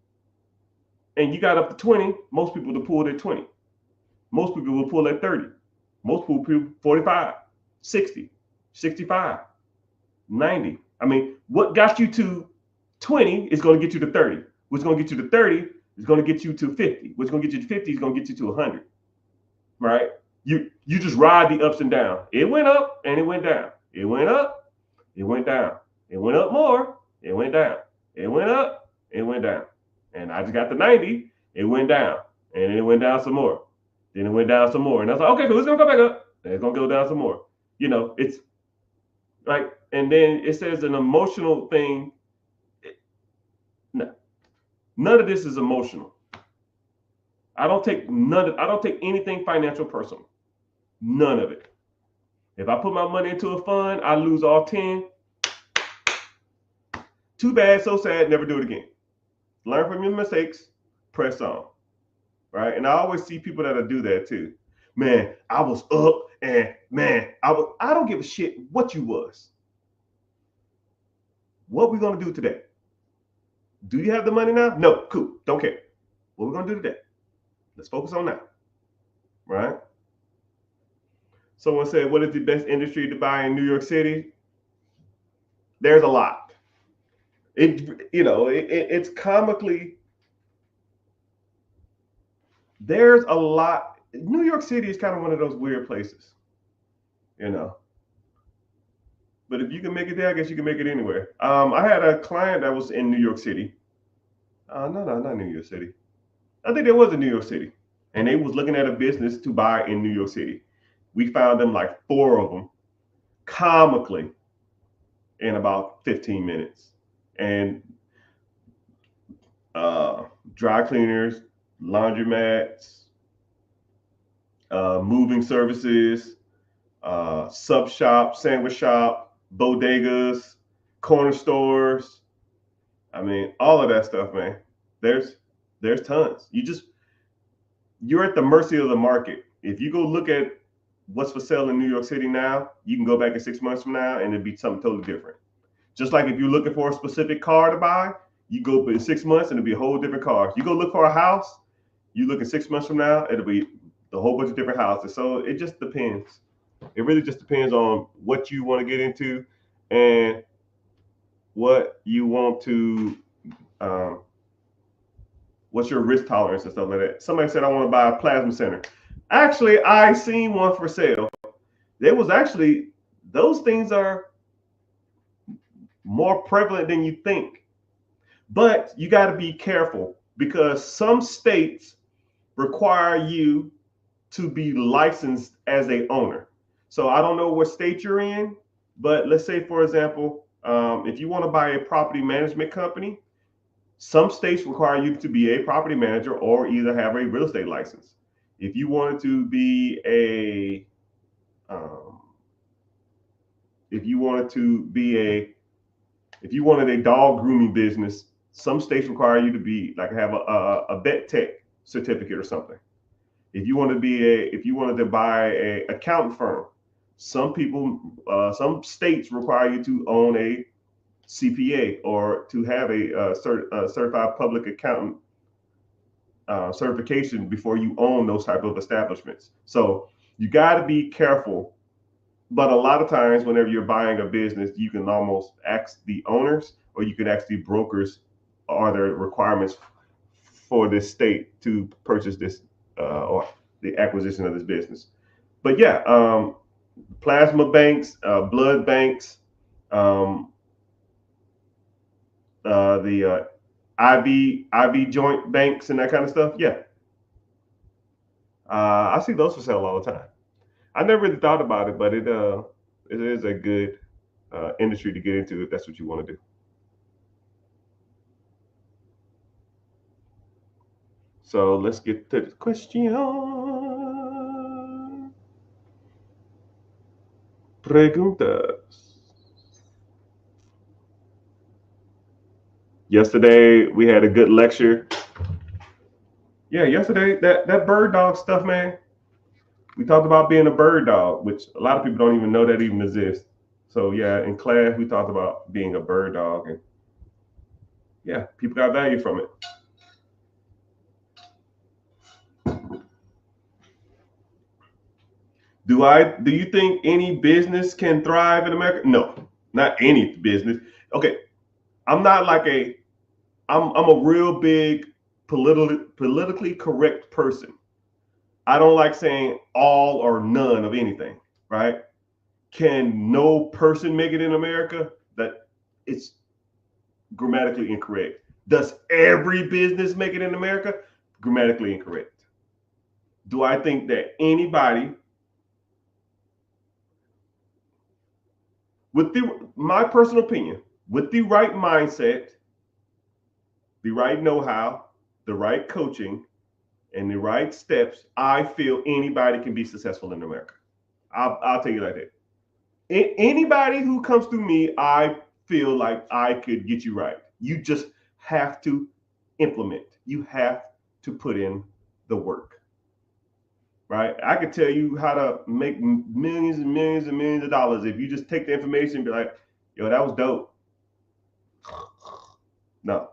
and you got up to 20, most people will pull at 20. Most people will pull at 30. Most people 45, 60, 65, 90. I mean, what got you to 20 is going to get you to 30. What's going to get you to 30 is going to get you to 50. What's going to get you to 50 is going to get you to 100. Right? You just ride the ups and downs. It went up and it went down. It went up, it went down. It went up more, it went down. It went up, it went down. And I just got to 90, it went down. And it went down some more. Then it went down some more. And I was like, okay, cool, it's going to go back up. And it's going to go down some more. It's like, and then it says an emotional thing. No, none of this is emotional. I don't take anything financial personal. None of it. If I put my money into a fund, I lose all 10. Too bad, so sad, never do it again. Learn from your mistakes, press on. right? And I always see people that'll do that too. Man, I was up and man, I don't give a shit what you was. What we gonna do today? Do you have the money now? No, cool. Don't care. What we gonna do today? Let's focus on that. Right? Someone said, what is the best industry to buy in New York City? There's a lot. It's comically, there's a lot. New York City is kind of one of those weird places, you know. But if you can make it there, I guess you can make it anywhere. I had a client that was in New York City. No, not New York City. I think there was in New York City, and they was looking at a business to buy in New York City. We found them like 4 of them, comically, in about 15 minutes, and dry cleaners, laundromats, moving services, sub shop, sandwich shop, bodegas, corner stores. I mean, all of that stuff, man. There's tons. You're at the mercy of the market. If you go look at what's for sale in New York City now, you can go back in 6 months from now and it'd be something totally different. Just like if you're looking for a specific car to buy, you go in 6 months and it'll be a whole different car. You go look for a house, you look in 6 months from now, it'll be a whole bunch of different houses. So it just depends. It really just depends on what you want to get into and what you want to, what's your risk tolerance and stuff like that. Somebody said, I want to buy a plasma center. Actually, I seen one for sale. There was actually, those things are more prevalent than you think. But you got to be careful because some states require you to be licensed as a owner. So I don't know what state you're in, but let's say, for example, if you want to buy a property management company, some states require you to be a property manager or either have a real estate license. If you wanted to be if you wanted a dog grooming business, some states require you to be like have a vet tech certificate or something. If you wanted to buy a accountant firm, some states require you to own a CPA or to have a certified public accountant certification before you own those type of establishments. So you got to be careful. But a lot of times, whenever you're buying a business, you can almost ask the owners, or you can ask the brokers, are there requirements for this state to purchase this or the acquisition of this business? But yeah, plasma banks, blood banks, the IV joint banks, and that kind of stuff. Yeah, I see those for sale all the time. I never really thought about it, but it is a good industry to get into if that's what you want to do. So let's get to the question. Preguntas. Yesterday we had a good lecture. Yeah, yesterday that bird dog stuff, man. We talked about being a bird dog, which a lot of people don't even know that even exists. So yeah, in class we talked about being a bird dog, and yeah, people got value from it. Do you think any business can thrive in America? No, not any business. Okay, I'm not like I'm a real big politically correct person. I don't like saying all or none of anything, right? Can no person make it in America? That it's grammatically incorrect. Does every business make it in America? Grammatically incorrect. Do I think that anybody my personal opinion, with the right mindset, the right know-how, the right coaching, and the right steps, I feel anybody can be successful in America. I'll tell you like that. Anybody who comes through me, I feel like I could get you right. You just have to implement. You have to put in the work, right? I could tell you how to make millions and millions and millions of dollars if you just take the information and be like, yo, that was dope. No,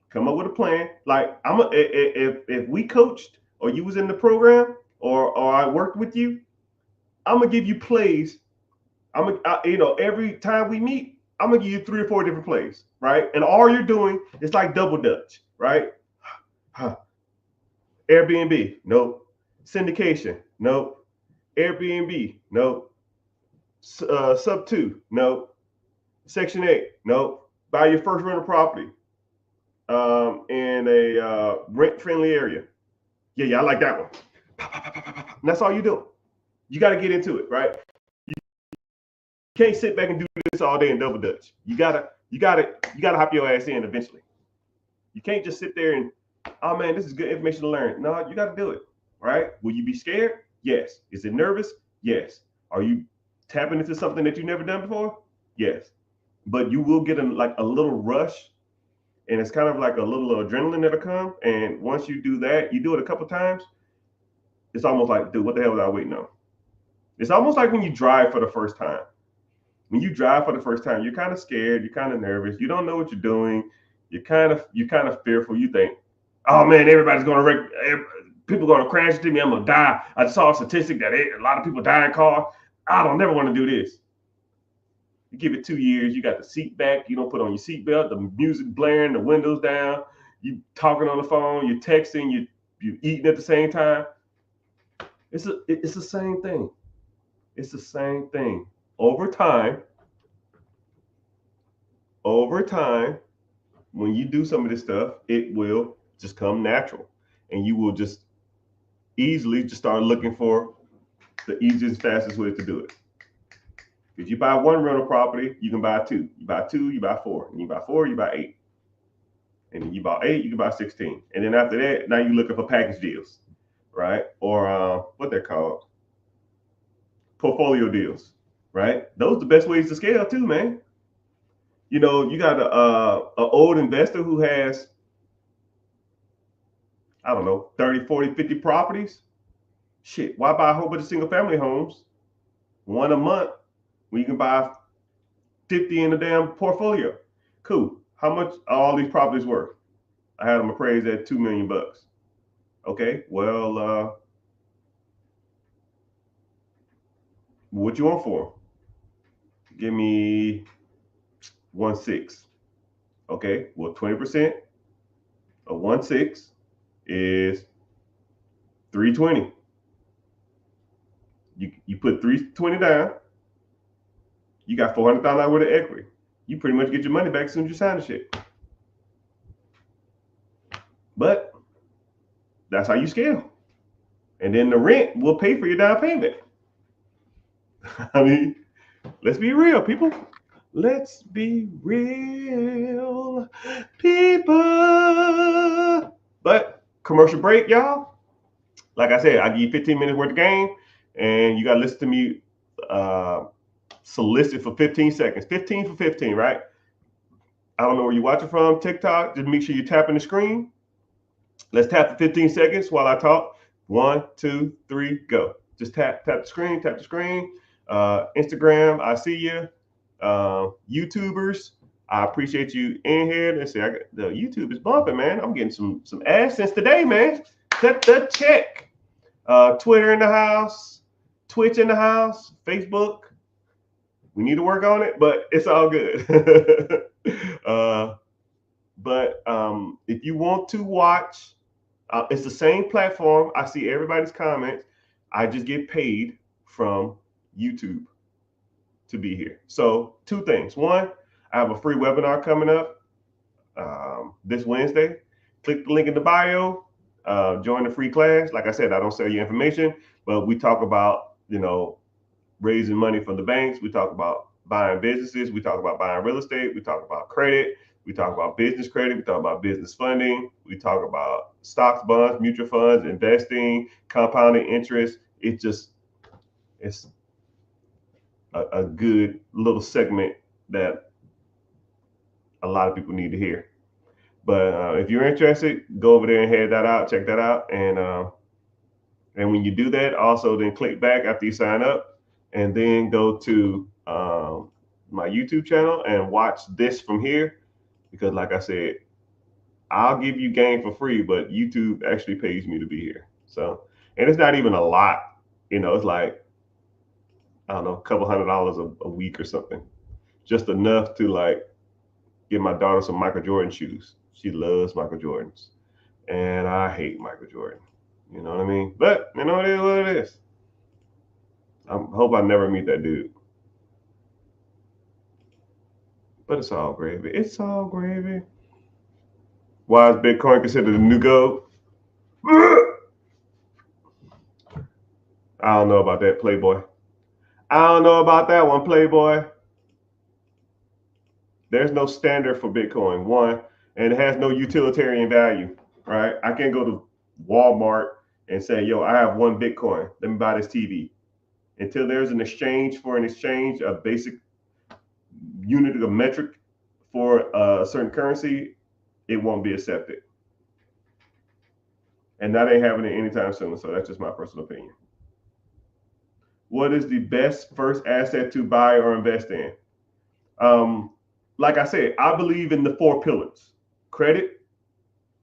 come up with a plan. Like if we coached or you was in the program or I worked with you, I'm gonna give you plays. Every time we meet, I'm gonna give you 3 or 4 different plays, right? And all you're doing is like double dutch, right? Airbnb, nope. Syndication, nope. Airbnb, nope. Sub 2, nope. Section 8, nope. Buy your first rental property in a rent-friendly area. Yeah, I like that one. And that's all you do. You got to get into it, right? You can't sit back and do this all day and double dutch. You gotta hop your ass in eventually. You can't just sit there and, oh man, this is good information to learn. No, you got to do it, right? Will you be scared? Yes. Is it nervous? Yes. Are you tapping into something that you've never done before? Yes. But you will get a little rush, and it's kind of like a little adrenaline that'll come. And once you do that, you do it a couple times, it's almost like, dude, what the hell was I waiting on? It's almost like when you drive for the first time. When you drive for the first time, you're kind of scared, you're kind of nervous, you don't know what you're doing, you're kind of fearful. You think, oh man, everybody's gonna wreck, people are gonna crash into me, I'm gonna die. I saw a statistic that a lot of people die in cars. I don't never want to do this. You give it 2 years, you got the seat back, you don't put on your seatbelt, the music blaring, the windows down, you talking on the phone, you're texting, you're eating at the same time. It's the same thing. It's the same thing. Over time, when you do some of this stuff, it will just come natural, and you will just easily just start looking for the easiest, fastest way to do it. If you buy one rental property, you can buy two. You buy two, you buy four. And you buy four, you buy 8. And then you buy 8, you can buy 16. And then after that, now you're looking for package deals, right? Or what they're called, portfolio deals, right? Those are the best ways to scale too, man. You know, you got a old investor who has, I don't know, 30, 40, 50 properties. Shit, why buy a whole bunch of single family homes, one a month, when you can buy 50 in the damn portfolio? Cool. How much are all these properties worth? I had them appraised at $2 million. Okay, well, what you want for them? Give me 1.6. Okay, well, 20% of 1.6 is 320. You put 320 down, you got $400,000 worth of equity. You pretty much get your money back as soon as you sign the shit. But that's how you scale. And then the rent will pay for your down payment. I mean, let's be real, people. Let's be real, people. But commercial break, y'all. Like I said, I give you 15 minutes worth of game, and you got to listen to me solicit for 15 seconds. 15 for 15, right? I don't know where you're watching from, TikTok. Just make sure you tap in the screen. Let's tap for 15 seconds while I talk. 1, 2, 3, go. Just tap the screen, tap the screen. Instagram, I see you. YouTubers, I appreciate you in here. They say the YouTube is bumping, man. I'm getting some AdSense today, man. Cut the check. Twitter in the house, Twitch in the house, Facebook. We need to work on it, but it's all good. But if you want to watch, it's the same platform. I see everybody's comments. I just get paid from YouTube to be here. So 2 things. 1, I have a free webinar coming up this Wednesday. Click the link in the bio. Join the free class. Like I said, I don't sell you information, but we talk about, raising money from the banks. We talk about buying businesses. We talk about buying real estate. We talk about credit. We talk about business credit. We talk about business funding. We talk about stocks, bonds, mutual funds, investing, compounding interest. It's a good little segment that a lot of people need to hear. But if you're interested, go over there and head that out, check that out, and when you do that, also then click back after you sign up, and then go to my YouTube channel and watch this from here, because like I said, I'll give you game for free, but YouTube actually pays me to be here. So, and it's not even a lot, it's like, I don't know, a couple $100 a week or something, just enough to like get my daughter some Michael Jordan shoes. She loves Michael Jordans, and I hate Michael Jordan. You know what I mean? But it is what it is. I hope I never meet that dude. But it's all gravy. It's all gravy. Why is Bitcoin considered the new gold? I don't know about that, Playboy. I don't know about that one, Playboy. There's no standard for Bitcoin, one, and it has no utilitarian value, right? I can't go to Walmart and say, yo, I have one Bitcoin. Let me buy this TV. Until there's an exchange for an exchange, a basic unit of metric for a certain currency, it won't be accepted. And that ain't happening anytime soon. So that's just my personal opinion. What is the best first asset to buy or invest in? Like I said, I believe in the 4 pillars: credit,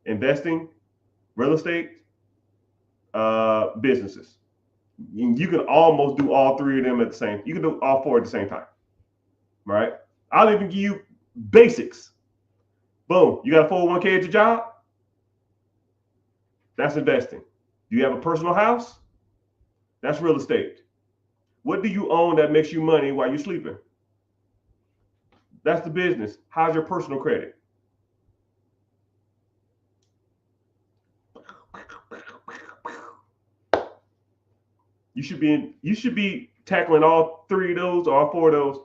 investing, real estate, businesses. You can almost do all 3 of them at the same. You can do all 4 at the same time, right? I'll even give you basics. Boom, you got a 401k at your job? That's investing. Do you have a personal house? That's real estate. What do you own that makes you money while you're sleeping? That's the business. How's your personal credit? You should be tackling all 3 of those or all 4 of those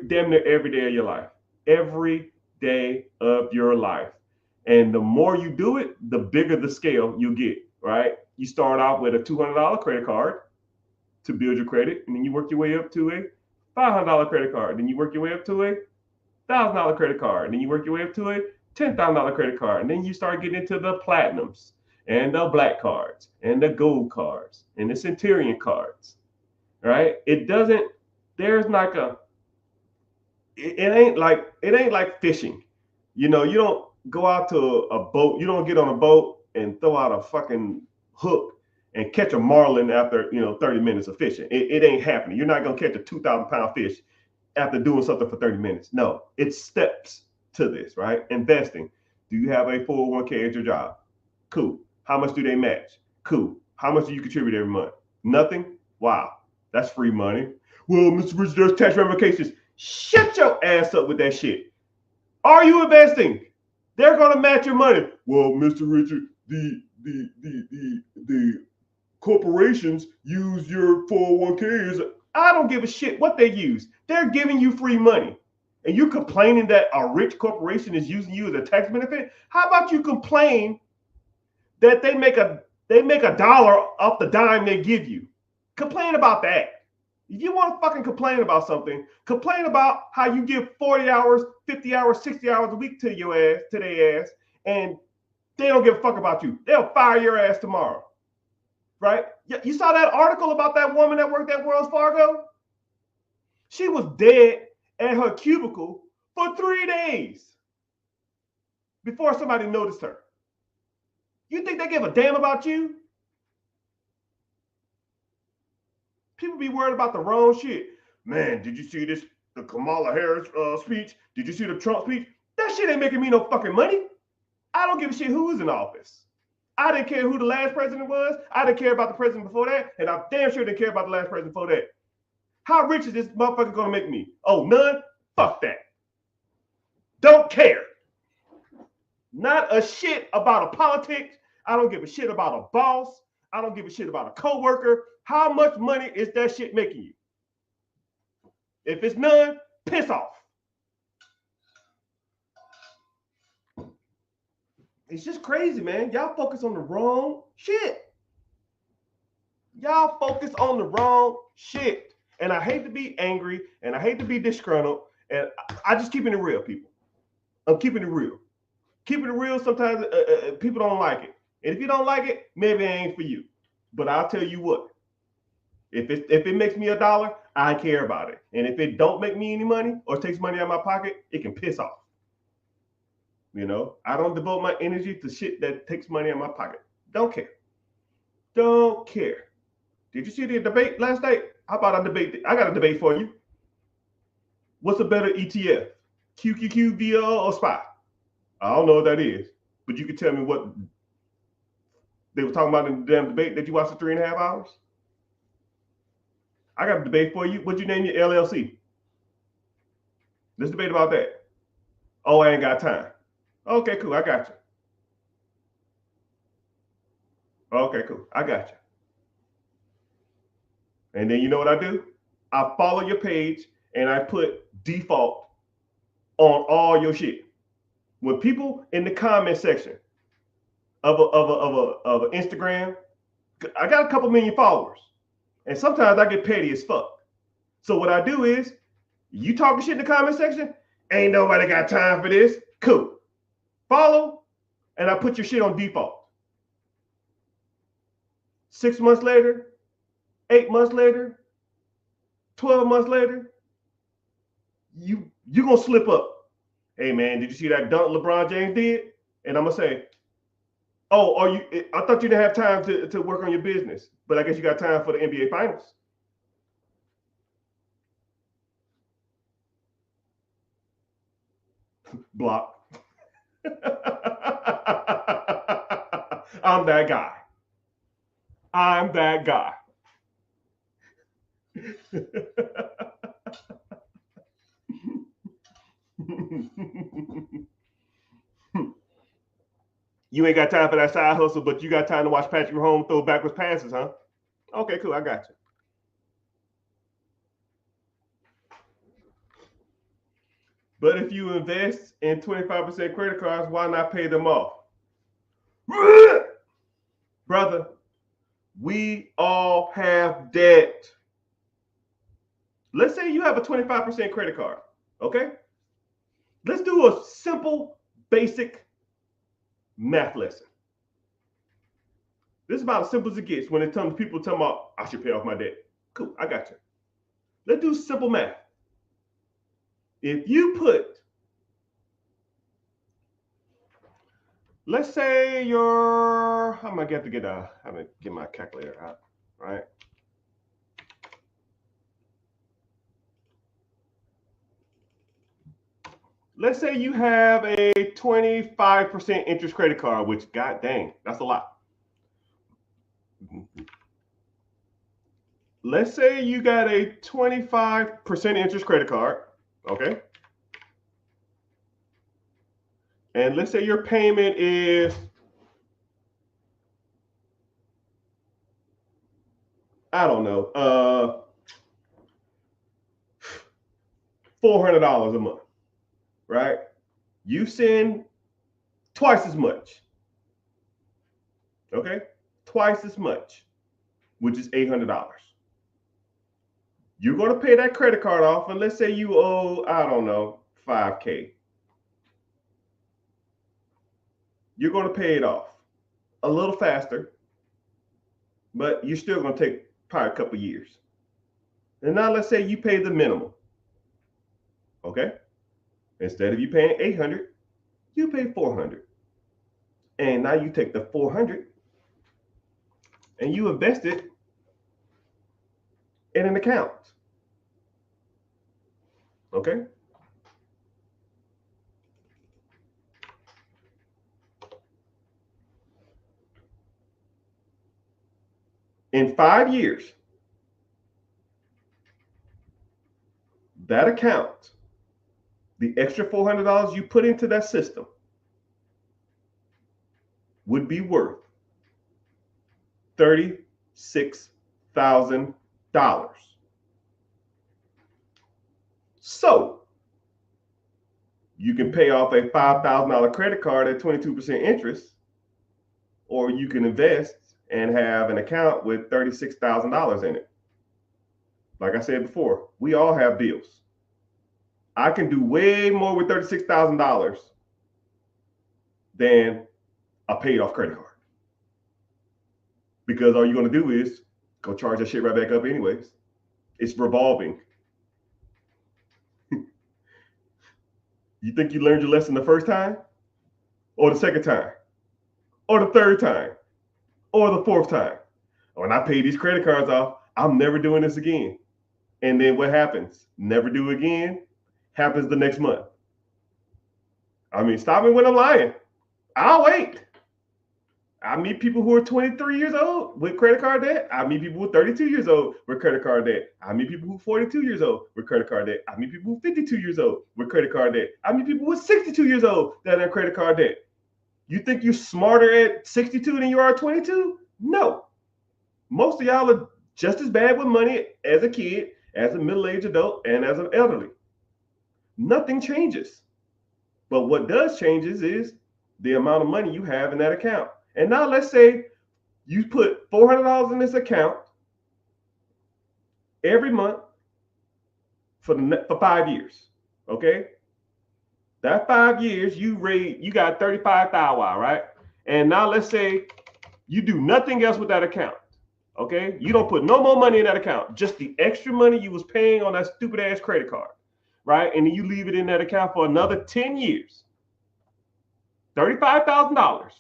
damn near every day of your life. Every day of your life. And the more you do it, the bigger the scale you get, right? You start off with a $200 credit card to build your credit, and then you work your way up to a $500 credit card. Then you work your way up to a $1,000 credit card. And then you work your way up to a $10,000 credit card. And then you start getting into the platinums and the black cards and the gold cards and the centurion cards, right? It ain't like fishing. You don't go out to a boat. You don't get on a boat and throw out a fucking hook and catch a marlin after 30 minutes of fishing. It ain't happening. You're not gonna catch a 2,000-pound fish after doing something for 30 minutes. No, it's steps to this, right? Investing. Do you have a 401k at your job? Cool. How much do they match? Cool. How much do you contribute every month? Nothing? Wow, that's free money. Well, Mr. Richard, there's tax ramifications. Shut your ass up with that shit. Are you investing? They're gonna match your money. Well, Mr. Richard, the corporations use your 401ks. I don't give a shit what they use. They're giving you free money. And you complaining that a rich corporation is using you as a tax benefit? How about you complain that they make a dollar off the dime they give you? Complain about that. If you want to fucking complain about something, complain about how you give 40 hours, 50 hours, 60 hours a week to their ass, and they don't give a fuck about you. They'll fire your ass tomorrow. Right? You saw that article about that woman that worked at Wells Fargo? She was dead at her cubicle for 3 days before somebody noticed her. You think they give a damn about you? People be worried about the wrong shit. Man, did you see the Kamala Harris speech? Did you see the Trump speech? That shit ain't making me no fucking money. I don't give a shit who's in office. I didn't care who the last president was. I didn't care about the president before that. And I damn sure didn't care about the last president before that. How rich is this motherfucker gonna make me? Oh, none? Fuck that. Don't care. Not a shit about a politics. I don't give a shit about a boss. I don't give a shit about a coworker. How much money is that shit making you? If it's none, piss off. It's just crazy, man. Y'all focus on the wrong shit. Y'all focus on the wrong shit. And I hate to be angry and I hate to be disgruntled. And I just keeping it real, people. I'm keeping it real. Keeping it real, sometimes people don't like it. And if you don't like it, maybe it ain't for you. But I'll tell you what, if it makes me $1, I care about it. And if it don't make me any money or takes money out of my pocket, it can piss off. I don't devote my energy to shit that takes money out of my pocket. Don't care. Don't care. Did you see the debate last night? How about a debate? I got a debate for you. What's a better ETF? QQQ, VL, or SPY? I don't know what that is, but you can tell me what they were talking about in the damn debate that you watched for 3.5 hours. I got a debate for you. What'd you name your LLC? Let's debate about that. Oh, I ain't got time. Okay, cool. I got you. Okay, cool. I got you. And then you know what I do? I follow your page and I put default on all your shit. When people in the comment section of a Instagram, I got a couple million followers, and sometimes I get petty as fuck. So what I do is, you talking shit in the comment section, ain't nobody got time for this. Cool. Follow, and I put your shit on default. 6 months later, 8 months later, 12 months later, you gonna slip up. Hey man, did you see that dunk LeBron James did? And I'm gonna say, oh, I thought you didn't have time to work on your business, but I guess you got time for the NBA Finals. Block. I'm that guy. I'm that guy. You ain't got time for that side hustle, but you got time to watch Patrick Mahomes throw backwards passes, huh? Okay, cool. I got you. But if you invest in 25% credit cards, why not pay them off? Brother, we all have debt. Let's say you have a 25% credit card, okay? Let's do a simple, basic math lesson. This is about as simple as it gets when it comes to people talking about, I should pay off my debt. Cool, I got you. Let's do simple math. If you put, let's say I'm gonna get my calculator out, right? Let's say you have a 25% interest credit card, which, god dang, that's a lot. Let's say you got a 25% interest credit card, okay? And let's say your payment is, I don't know, $400 a month, right? You send twice as much, okay? Twice as much, which is $800. You're going to pay that credit card off, and let's say you owe, I don't know, $5K. You're going to pay it off a little faster, but you're still going to take probably a couple years. And now let's say you pay the minimum, okay? Instead of you paying $800, you pay $400. And now you take the $400 and you invest it in an account, okay? In 5 years, that account, the extra $400 you put into that system, would be worth $36,000. So you can pay off a $5,000 credit card at 22% interest, or you can invest and have an account with $36,000 in it. Like I said before, we all have bills. I can do way more with $36,000 than a paid off credit card. Because all you're going to do is go charge that shit right back up anyways. It's revolving. You think you learned your lesson the first time? Or the second time? Or the third time? Or the fourth time? When I pay these credit cards off, I'm never doing this again. And then what happens? Never do again. Happens the next month. I mean, stop me when I'm lying. I'll wait. I meet people who are 23 years old with credit card debt. I meet people who are 32 years old with credit card debt. I meet people who are 42 years old with credit card debt. I meet people who are 52 years old with credit card debt. I meet people who are 62 years old that have credit card debt. You think you're smarter at 62 than you are at 22? No. Most of y'all are just as bad with money as a kid, as a middle-aged adult, and as an elderly. Nothing changes. But what does change is the amount of money you have in that account. And now let's say you put $400 in this account every month for 5 years. Okay? That 5 years you got 35,000, right? And now let's say you do nothing else with that account. Okay? You don't put no more money in that account, just the extra money you was paying on that stupid ass credit card, right? And then you leave it in that account for another 10 years. $35,000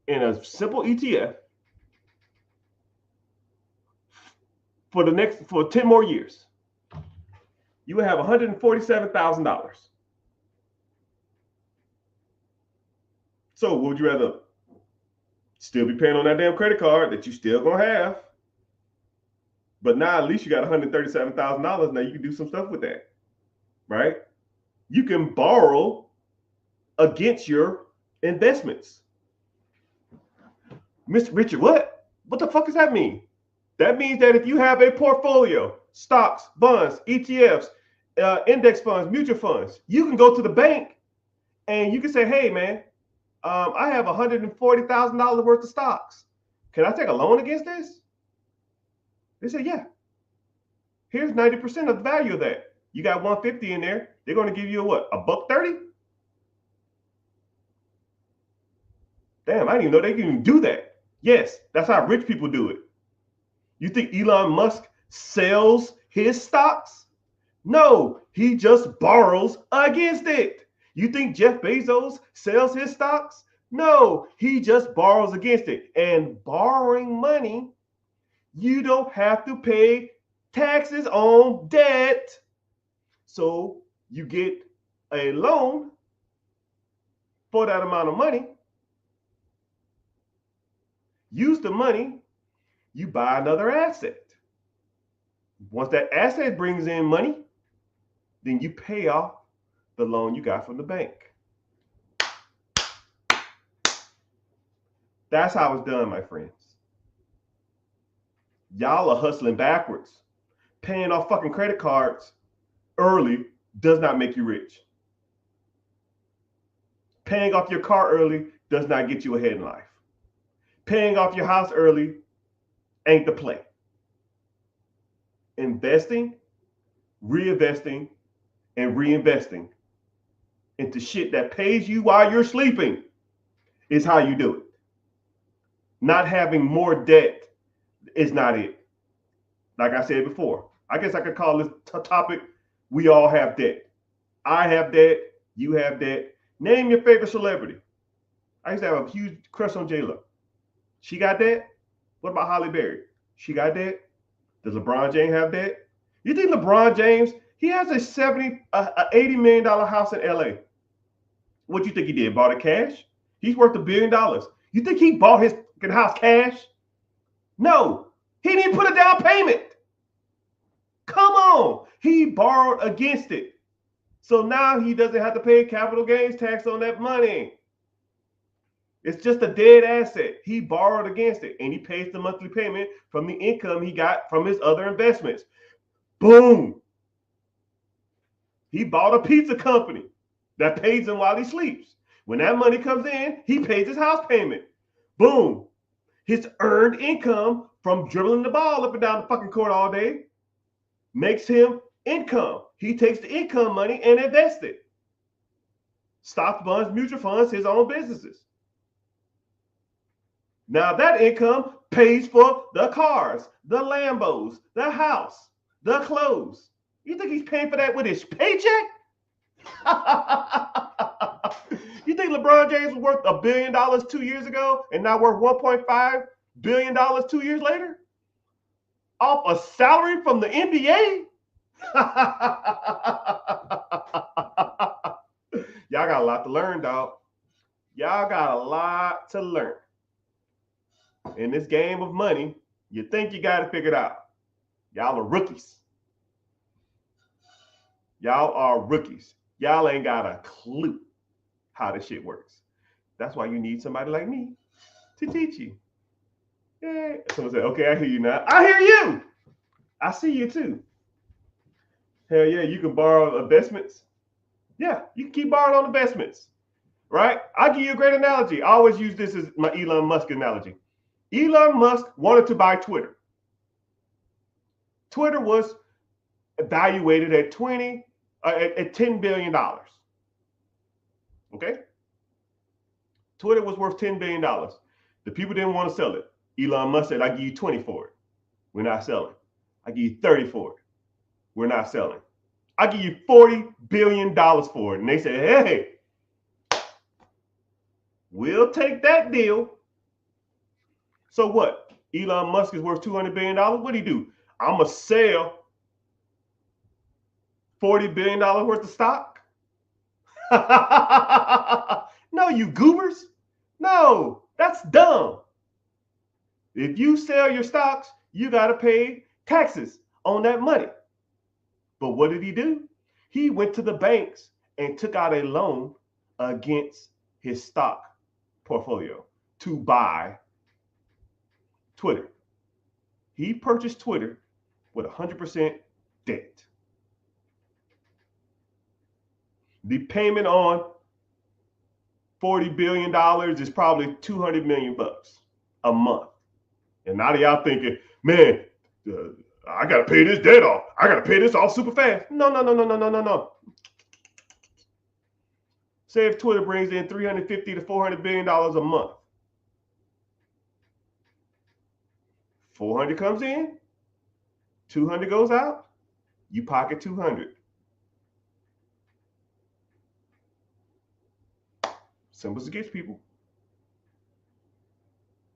in a simple ETF for 10 more years. You would have $147,000. So would you rather still be paying on that damn credit card that you still gonna have? But now at least you got $137,000. Now you can do some stuff with that, right? You can borrow against your investments. Mr. Richard, what? What the fuck does that mean? That means that if you have a portfolio, stocks, bonds, ETFs, index funds, mutual funds, you can go to the bank and you can say, hey, man, I have $140,000 worth of stocks. Can I take a loan against this? They say, yeah. Here's 90% of the value of that. You got 150 in there. They're going to give you what? $1.30? Damn, I didn't even know they can even do that. Yes, that's how rich people do it. You think Elon Musk sells his stocks? No, he just borrows against it. You think Jeff Bezos sells his stocks? No, he just borrows against it. And borrowing money, you don't have to pay taxes on debt. So you get a loan for that amount of money. Use the money, you buy another asset. Once that asset brings in money, then you pay off the loan you got from the bank. That's how it's done, my friends. Y'all are hustling backwards. Paying off fucking credit cards early does not make you rich. Paying off your car early does not get you ahead in life. Paying off your house early ain't the play. Investing, reinvesting, and reinvesting into shit that pays you while you're sleeping is how you do it. Not having more debt is not it. Like I said before, I guess I could call this topic, we all have debt. I have debt, you have debt. Name your favorite celebrity. I used to have a huge crush on J-Lo. She got debt? What about Halle Berry? She got debt? Does LeBron James have debt? You think LeBron James, he has a $80 million house in LA. What do you think he did? Bought it cash? He's worth $1 billion. You think he bought his house cash? No, he didn't put a down payment. Come on, he borrowed against it. So now he doesn't have to pay capital gains tax on that money. It's just a dead asset. He borrowed against it and he pays the monthly payment from the income he got from his other investments. Boom. He bought a pizza company that pays him while he sleeps. When that money comes in, he pays his house payment. Boom. His earned income from dribbling the ball up and down the fucking court all day makes him income. He takes the income money and invests it. Stock funds, mutual funds, his own businesses. Now that income pays for the cars, the Lambos, the house, the clothes. You think he's paying for that with his paycheck? You think LeBron James was worth $1 billion 2 years ago and now worth $1.5 billion 2 years later? Off a salary from the NBA? Y'all got a lot to learn, dog. Y'all got a lot to learn. In this game of money, you think you got it figured out. Y'all are rookies. Y'all are rookies. Y'all ain't got a clue how this shit works. That's why you need somebody like me to teach you. Yeah. Someone said, okay, I hear you now. I hear you. I see you too. Hell yeah, you can borrow investments. Yeah, you can keep borrowing on investments, right? I'll give you a great analogy. I always use this as my Elon Musk analogy. Elon Musk wanted to buy Twitter. Twitter was evaluated at $10 billion. Okay? Twitter was worth $10 billion. The people didn't want to sell it. Elon Musk said, I give you 20 for it. We're not selling. I give you 30 for it. We're not selling. I give you $40 billion for it. And they said, hey, we'll take that deal. So what? Elon Musk is worth $200 billion. What do he do? I'm going to sell $40 billion worth of stock? No, you goobers. No, that's dumb. If you sell your stocks, you got to pay taxes on that money. But what did he do? He went to the banks and took out a loan against his stock portfolio to buy Twitter. He purchased Twitter with 100% debt. The payment on $40 billion is probably $200 million a month. And now y'all thinking, man, I got to pay this debt off. I got to pay this off super fast. No. Say if Twitter brings in $350 to $400 billion a month. 400 comes in, 200 goes out, you pocket 200. Simple as it gets, people.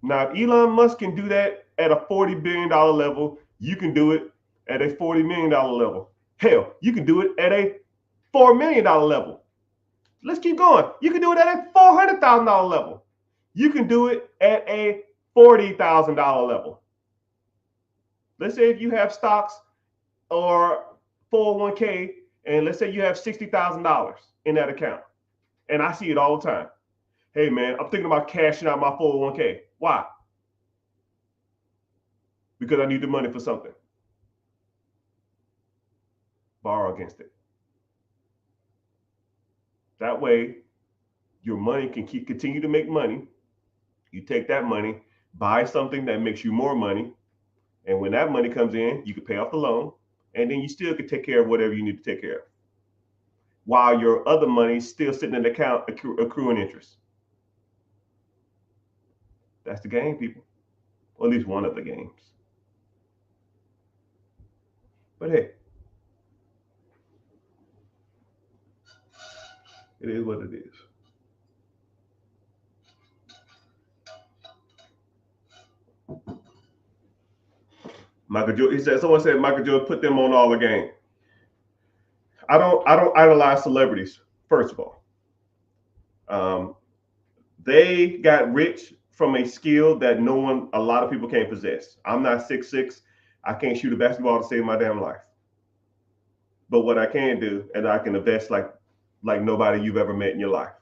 Now, if Elon Musk can do that at a $40 billion level, you can do it at a $40 million level. Hell, you can do it at a $4 million level. Let's keep going. You can do it at a $400,000 level. You can do it at a $40,000 level. Let's say if you have stocks or 401k, and let's say you have $60,000 in that account. And I see it all the time. Hey, man, I'm thinking about cashing out my 401k. Why? Because I need the money for something. Borrow against it. That way, your money can continue to make money. You take that money, buy something that makes you more money. And when that money comes in, you can pay off the loan. And then you still can take care of whatever you need to take care of. While your other money is still sitting in the account accruing interest. That's the game, people. Or at least one of the games. But hey, it is what it is. Michael Jordan, he said, someone said Michael Jordan put them on all the game. I don't idolize celebrities, first of all. They got rich from a skill that a lot of people can't possess. I'm not 6'6". I can't shoot a basketball to save my damn life. But what I can do, and I can invest like nobody you've ever met in your life.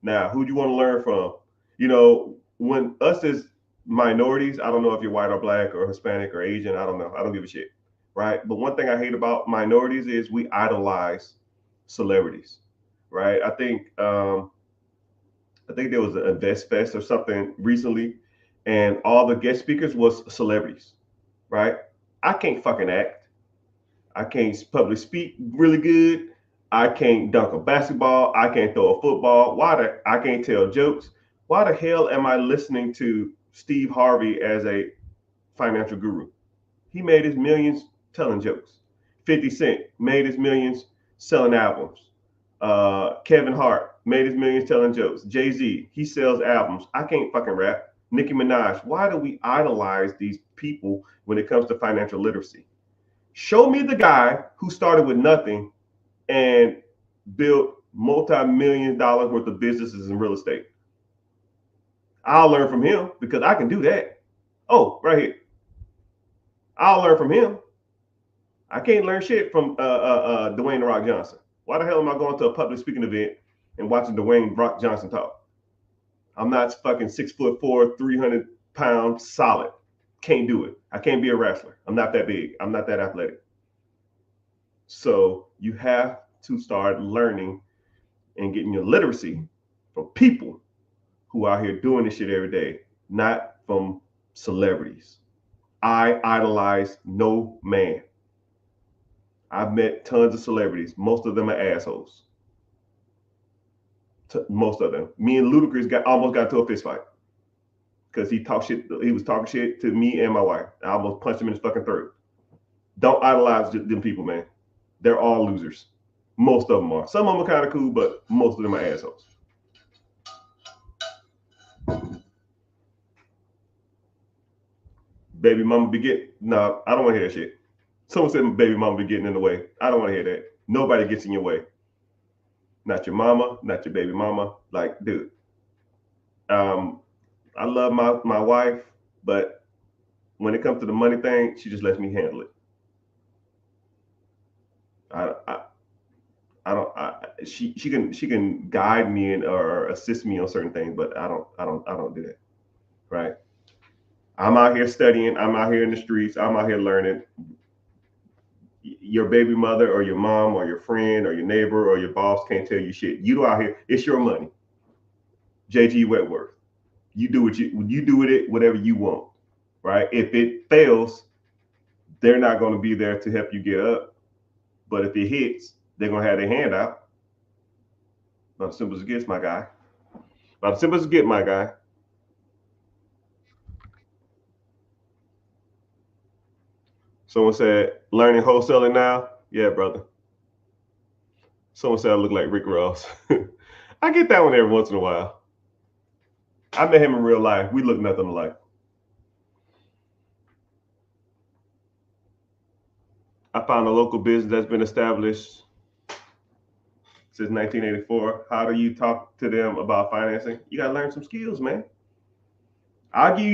Now, who do you want to learn from? You know, when us as minorities, I don't know if you're white or black or Hispanic or Asian, I don't know. I don't give a shit, right? But one thing I hate about minorities is we idolize celebrities, right? I think there was an Invest Fest or something recently, and all the guest speakers was celebrities, right? I can't fucking act. I can't public speak really good. I can't dunk a basketball. I can't throw a football. I can't tell jokes. Why the hell am I listening to Steve Harvey as a financial guru? He made his millions telling jokes. 50 Cent made his millions selling albums. Kevin Hart made his millions telling jokes. Jay-Z, he sells albums. I can't fucking rap. Nicki Minaj, why do we idolize these people when it comes to financial literacy? Show me the guy who started with nothing and built multi-million dollars worth of businesses in real estate. I'll learn from him because I can do that. Oh, right here. I'll learn from him. I can't learn shit from Dwayne The Rock Johnson. Why the hell am I going to a public speaking event and watching Dwayne Rock Johnson talk? I'm not fucking 6'4", 300 pounds solid. Can't do it. I can't be a wrestler. I'm not that big. I'm not that athletic. So you have to start learning and getting your literacy from people who are out here doing this shit every day, not from celebrities. I idolize no man. I've met tons of celebrities. Most of them are assholes. Most of them. Me and Ludacris almost got to a fist fight because he talked shit. He was talking shit to me and my wife. I almost punched him in his fucking throat. Don't idolize them people, man. They're all losers. Most of them are. Some of them are kind of cool, but most of them are assholes. Baby mama be getting. No, I don't want to hear that shit. Someone said baby mama be getting in the way. I don't want to hear that. Nobody gets in your way. Not your mama, not your baby mama. Like, dude. I love my wife, but when it comes to the money thing, she just lets me handle it. She can guide me or assist me on certain things, but I don't do that. Right? I'm out here studying. I'm out here in the streets. I'm out here learning. Your baby mother or your mom or your friend or your neighbor or your boss can't tell you shit. You out here, it's your money. JG Wentworth. You do what you do with it, whatever you want. Right? If it fails, they're not going to be there to help you get up. But if it hits, they're going to have their hand out. About as simple as it gets, my guy. About as simple as it gets, my guy. Someone said, learning wholesaling now? Yeah, brother. Someone said I look like Rick Ross. I get that one every once in a while. I met him in real life. We look nothing alike. I found a local business that's been established since 1984. How do you talk to them about financing? You got to learn some skills, man. I'll give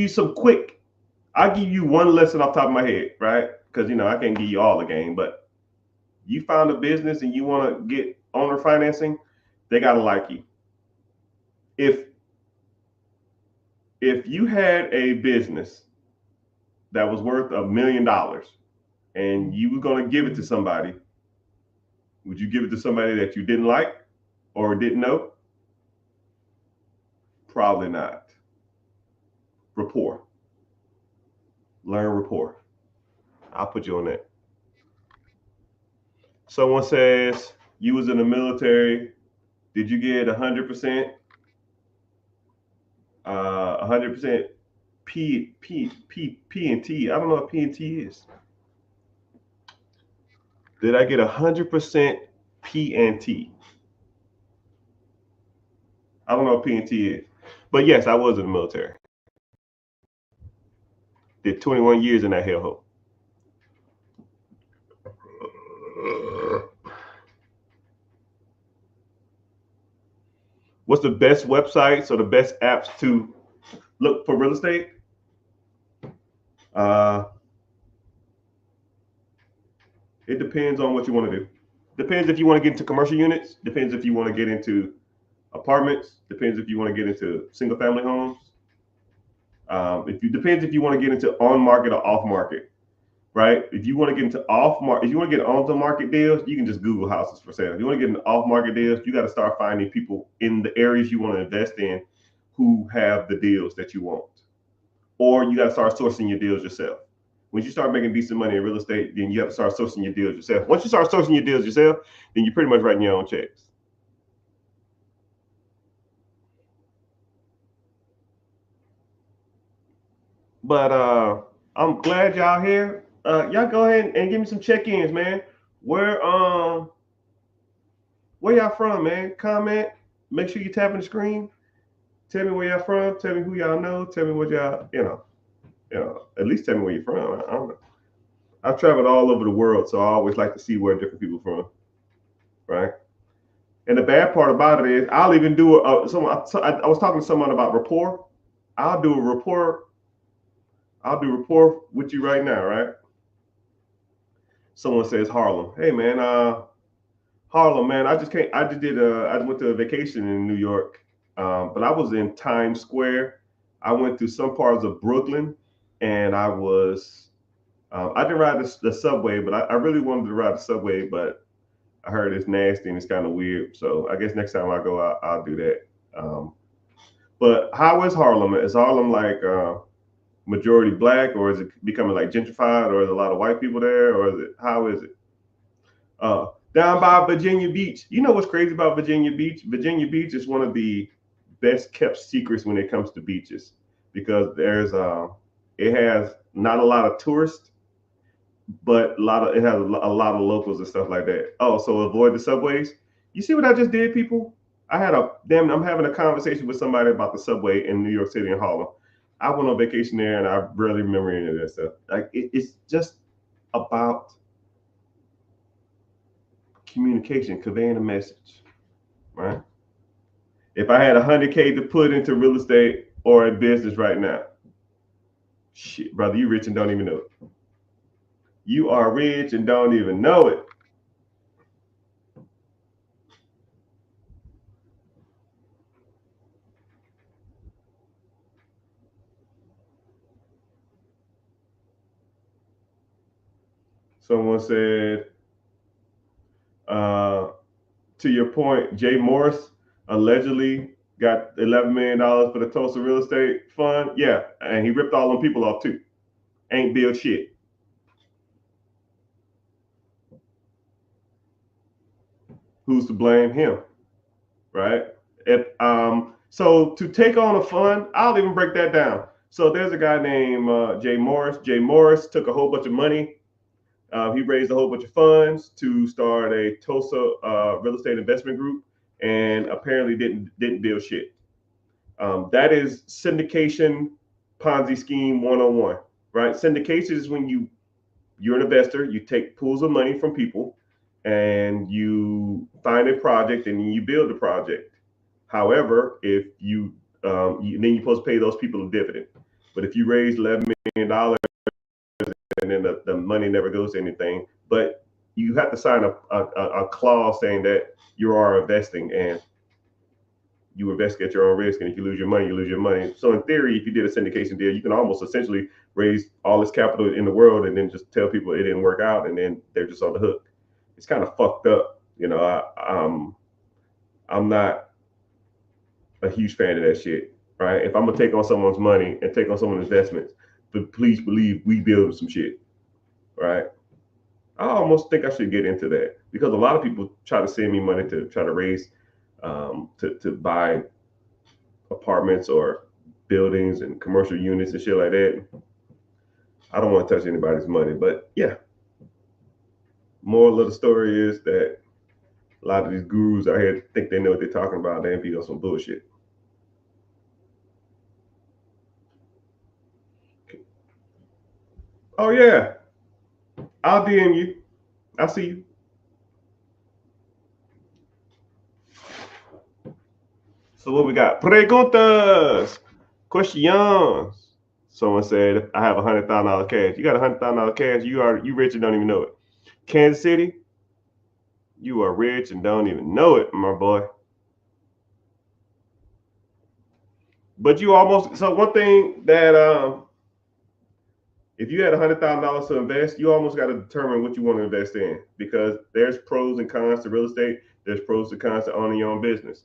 you one lesson off the top of my head, right? Because, I can't give you all the game, but you found a business and you want to get owner financing, they got to like you. If you had a business that was worth $1 million and you were going to give it to somebody, would you give it to somebody that you didn't like or didn't know? Probably not. Rapport. Learn rapport. I'll put you on that. Someone says you was in the military. Did you get 100%? 100% P and T. I don't know what P and T is. Did I get 100% P and T? I don't know what P and T is. But yes, I was in the military. Did 21 years in that hellhole. What's the best websites or the best apps to look for real estate? It depends on what you want to do. Depends if you want to get into commercial units. Depends if you want to get into apartments. Depends if you want to get into single family homes. Depends if you want to get into on market or off market, right? If you want to get into off market, if you want to get onto market deals, you can just Google houses for sale. If you want to get into off market deals, you got to start finding people in the areas you want to invest in who have the deals that you want, or you got to start sourcing your deals yourself. Once you start making decent money in real estate, then you have to start sourcing your deals yourself. Once you start sourcing your deals yourself, then you're pretty much writing your own checks. But I'm glad y'all here. Y'all go ahead and give me some check-ins, man. Where where y'all from, man? Comment. Make sure you tapping the screen. Tell me where y'all from. Tell me who y'all know. Tell me what y'all, at least tell me where you're from. I don't know. I've traveled all over the world, so I always like to see where different people from, right? And the bad part about it is, I'll even do I was talking to someone about rapport. I'll do a rapport. I'll do rapport with you right now, right? Someone says Harlem. Hey man, Harlem, man. I just can't. I just did. I went to a vacation in New York, but I was in Times Square. I went through some parts of Brooklyn, and I was. I didn't ride the subway, but I really wanted to ride the subway, but I heard it's nasty and it's kind of weird. So I guess next time I go, I'll do that. Um, but how is Harlem? Is Harlem like majority black, or is it becoming like gentrified, or is a lot of white people there, or is it how is it? Down by Virginia Beach. You know what's crazy about Virginia Beach? Virginia Beach is one of the best kept secrets when it comes to beaches because it has not a lot of tourists, but it has a lot of locals and stuff like that. Oh, so avoid the subways. You see what I just did, people? I'm having a conversation with somebody about the subway in New York City and Harlem. I went on vacation there and I barely remember any of that stuff. Like it's just about communication, conveying a message, right? If I had 100K to put into real estate or in business right now, shit, brother, you rich and don't even know it. You are rich and don't even know it. Someone said, uh, to your point, Jay Morris allegedly got $11 million for the Tulsa real estate fund. Yeah, and he ripped all them people off too. Ain't built shit. Who's to blame? Him, right? If so to take on a fund, I'll even break that down. So there's a guy named Jay Morris. Jay Morris took a whole bunch of money. He raised a whole bunch of funds to start a Tulsa real estate investment group, and apparently didn't build shit. That is syndication Ponzi scheme 101, right? Syndication is when you're an investor, you take pools of money from people, and you find a project and you build the project. However, if then you're supposed to pay those people a dividend. But if you raise $11 million and then the money never goes to anything, but you have to sign a clause saying that you are investing and you invest at your own risk, and if you lose your money, you lose your money. So in theory, if you did a syndication deal, you can almost essentially raise all this capital in the world and then just tell people it didn't work out, and then they're just on the hook. It's kind of fucked up, you know. I'm not a huge fan of that shit, right? If I'm gonna take on someone's money and take on someone's investments, but please believe we build some shit, right? I almost think I should get into that because a lot of people try to send me money to try to raise to buy apartments or buildings and commercial units and shit like that. I don't want to touch anybody's money, but yeah. Moral of the story is that a lot of these gurus out here think they know what they're talking about. They be on some bullshit. Oh yeah, I'll DM you. I'll see you. So what we got? Preguntas, questions. Someone said, "I have $100,000 cash." You got $100,000 cash. You rich and don't even know it. Kansas City, you are rich and don't even know it, my boy. But you almost so one thing that if you had $100,000 to invest, you almost got to determine what you want to invest in because there's pros and cons to real estate. There's pros and cons to owning your own business,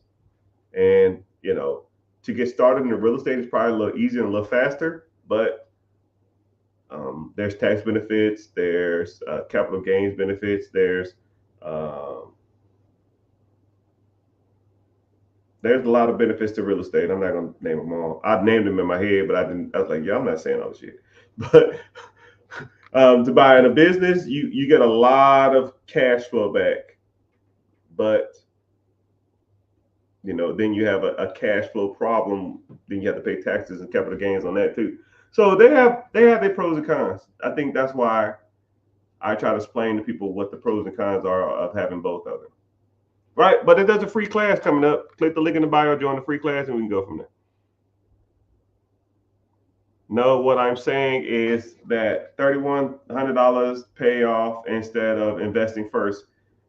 and to get started in the real estate is probably a little easier and a little faster, but There's tax benefits. There's capital gains benefits. Um, there's a lot of benefits to real estate. I'm not gonna name them all. I named them in my head, but I didn't. I was like, yeah, I'm not saying all the shit. But to buy in a business, you get a lot of cash flow back, but then you have a cash flow problem. Then you have to pay taxes and capital gains on that too. So they have their pros and cons. I think that's why I try to explain to people what the pros and cons are of having both of them. Right? But there's a free class coming up. Click the link in the bio, join the free class, and we can go from there. No, what I'm saying is that $3,100 pay off instead of investing first.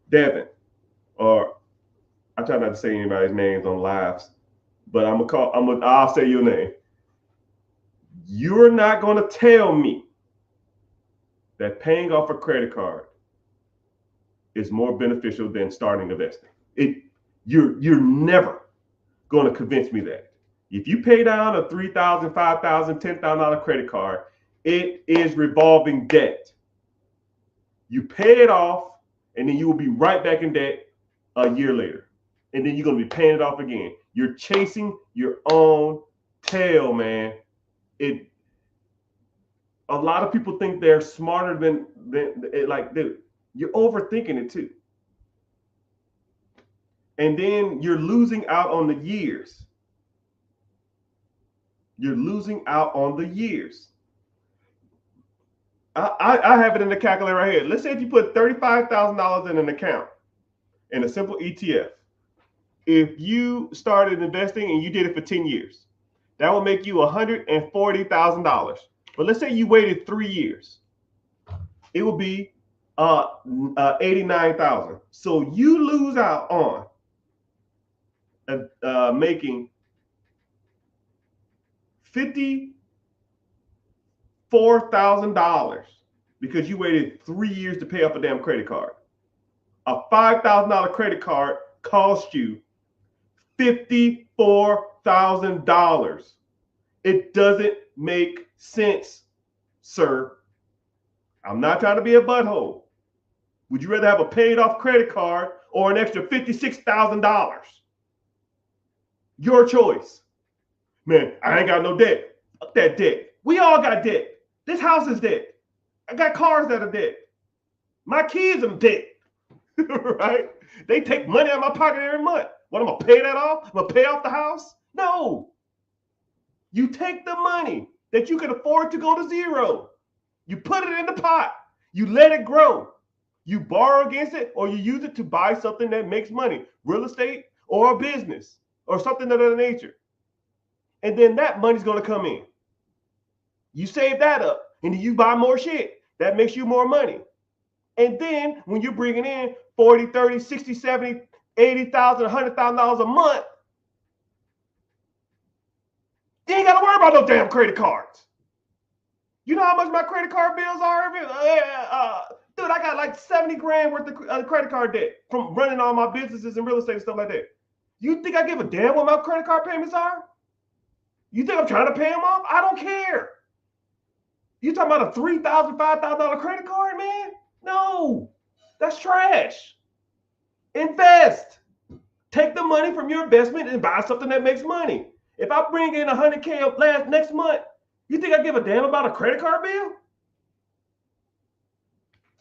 Devin, or I try not to say anybody's names on lives, but I'll say your name. You're not gonna tell me that paying off a credit card is more beneficial than starting investing. You're never going to convince me that. If you pay down a $3,000, $5,000, $10,000 credit card, it is revolving debt. You pay it off, and then you will be right back in debt a year later, and then you're going to be paying it off again. You're chasing your own tail, man. A lot of people think they're smarter than like, dude, you're overthinking it too. And then you're losing out on the years. You're losing out on the years. I have it in the calculator right here. Let's say if you put $35,000 in an account in a simple ETF, if you started investing and you did it for 10 years, that would make you $140,000. But let's say you waited 3 years, it would be 89,000. So you lose out on making $54,000 because you waited 3 years to pay off a damn credit card. A $5,000 credit card cost you $54,000. It doesn't make sense, sir. I'm not trying to be a butthole. Would you rather have a paid off credit card or an extra $56,000? Your choice. Man, I ain't got no debt. Fuck that debt. We all got debt. This house is debt. I got cars that are debt. My kids are debt. Right? They take money out of my pocket every month. What, I'm going to pay that off? I'm going to pay off the house? No. You take the money that you can afford to go to zero. You put it in the pot. You let it grow. You borrow against it, or you use it to buy something that makes money, real estate or a business or something of that nature. And then that money's going to come in. You save that up, and then you buy more shit. That makes you more money. And then when you're bringing in 40, 30, 60, 70, 80,000, $100,000 a month, you ain't got to worry about no damn credit cards. You know how much my credit card bills are? Dude, I got like 70 grand worth of credit card debt from running all my businesses and real estate and stuff like that. You think I give a damn what my credit card payments are? You think I'm trying to pay them off? I don't care. You talking about a $3,000, $5,000 credit card, man? No, that's trash. Invest. Take the money from your investment and buy something that makes money. If I bring in $100K next month, you think I give a damn about a credit card bill?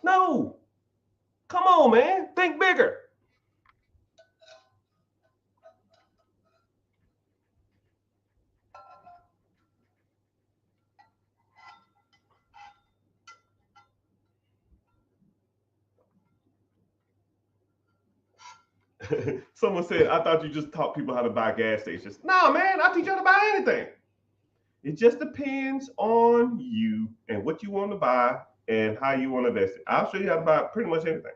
No. Come on, man. Think bigger. Someone said, I thought you just taught people how to buy gas stations. No, man, I teach you how to buy anything. It just depends on you and what you want to buy and how you want to invest it. I'll show you how to buy pretty much anything.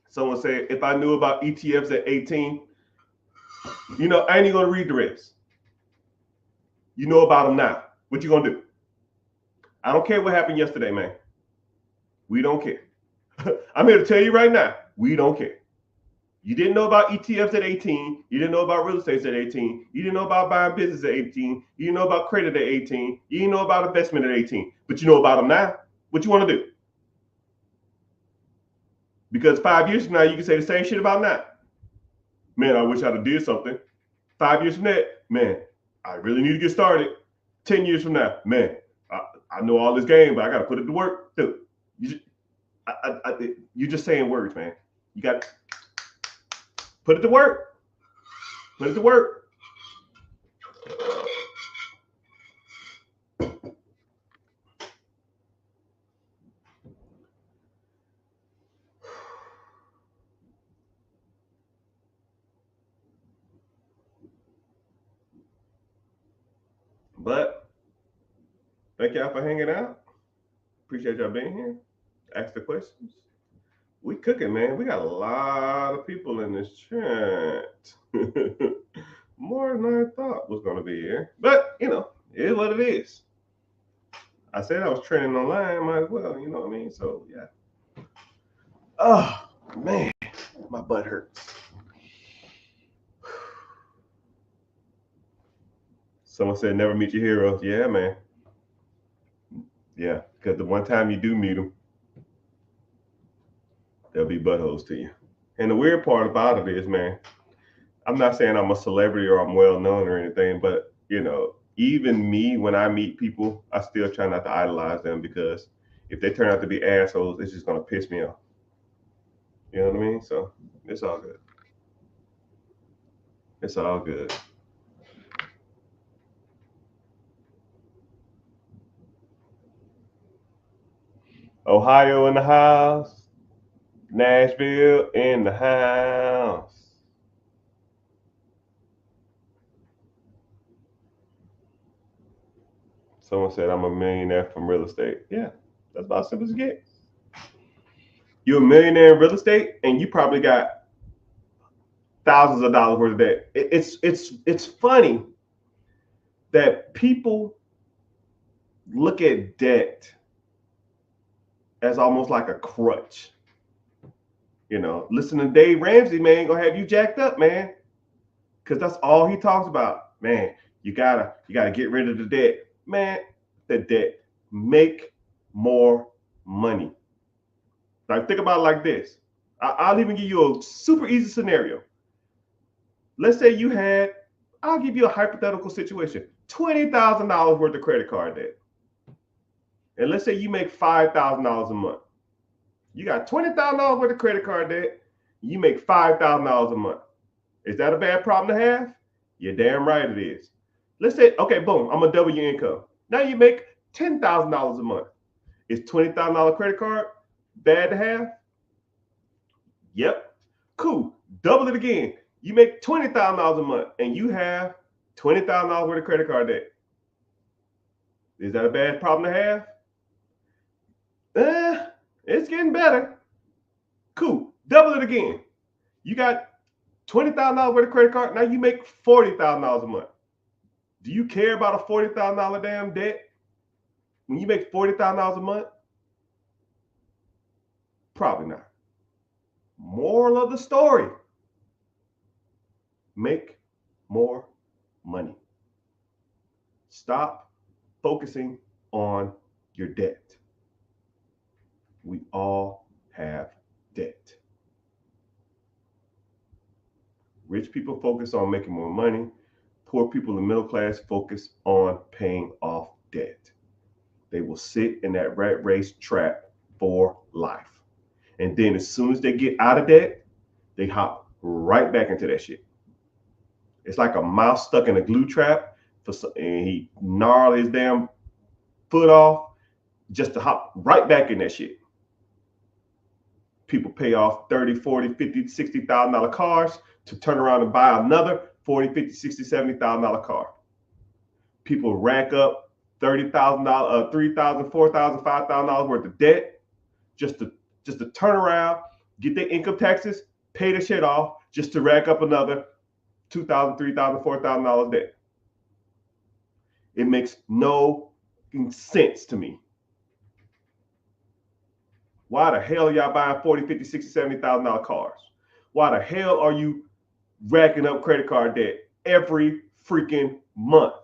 Someone said, if I knew about ETFs at 18, I ain't even gonna read the rest. You know about them now. What you gonna do? I don't care what happened yesterday, man. We don't care. I'm here to tell you right now, we don't care. You didn't know about ETFs at 18. You didn't know about real estate at 18. You didn't know about buying business at 18. You didn't know about credit at 18. You didn't know about investment at 18. But you know about them now. What you want to do? Because 5 years from now, you can say the same shit about now. Man, I wish I'd have did something. 5 years from that, man, I really need to get started. 10 years from now, man, I know all this game, but I got to put it to work. Dude, you're just saying words, man. You got to put it to work. Put it to work. But thank y'all for hanging out. Appreciate y'all being here. Ask the questions. We cooking, man. We got a lot of people in this chat. More than I thought was going to be here. But, it is what it is. I said I was training online. Might as well, you know what I mean? So, yeah. Oh, man. My butt hurts. Someone said never meet your heroes. Yeah, man. Yeah, because the one time you do meet them, they'll be buttholes to you. And the weird part about it is, man, I'm not saying I'm a celebrity or I'm well known or anything, but even me, when I meet people, I still try not to idolize them, because if they turn out to be assholes, it's just gonna piss me off. You know what I mean? So it's all good. It's all good. Ohio in the house. Nashville in the house. Someone said I'm a millionaire from real estate. Yeah, that's about as simple as it gets. You're a millionaire in real estate, and you probably got thousands of dollars worth of debt. It's funny that people look at debt as almost like a crutch. Listen to Dave Ramsey, man, gonna have you jacked up, man, because that's all he talks about. Man, you gotta get rid of the debt, man. The debt, make more money. Like, think about it like this. I'll even give you a super easy scenario. Let's say you had, I'll give you a hypothetical situation, $20,000 worth of credit card debt. And let's say you make $5,000 a month. You got $20,000 worth of credit card debt. You make $5,000 a month. Is that a bad problem to have? You're damn right it is. Let's say, okay, boom, I'm gonna double your income. Now you make $10,000 a month. Is $20,000 credit card bad to have? Yep. Cool. Double it again. You make $20,000 a month and you have $20,000 worth of credit card debt. Is that a bad problem to have? It's getting better. Cool. Double it again. You got $20,000 worth of credit card. Now you make $40,000 a month. Do you care about a $40,000 damn debt when you make $40,000 a month? Probably not. Moral of the story: make more money. Stop focusing on your debt. We all have debt. Rich people focus on making more money. Poor people in the middle class focus on paying off debt. They will sit in that rat race trap for life. And then as soon as they get out of debt, they hop right back into that shit. It's like a mouse stuck in a glue trap, and he gnarled his damn foot off just to hop right back in that shit. People pay off 30, 40, 50, $60,000 cars to turn around and buy another 40, 50, 60, $70,000 car. People rack up $30,000, $3,000, $4,000, $5,000 worth of debt just to turn around, get their income taxes, pay the shit off, just to rack up another $2,000, $3,000, $4,000 debt. It makes no sense to me. Why the hell are y'all buying 40, 50, 60, $70,000 cars? Why the hell are you racking up credit card debt every freaking month?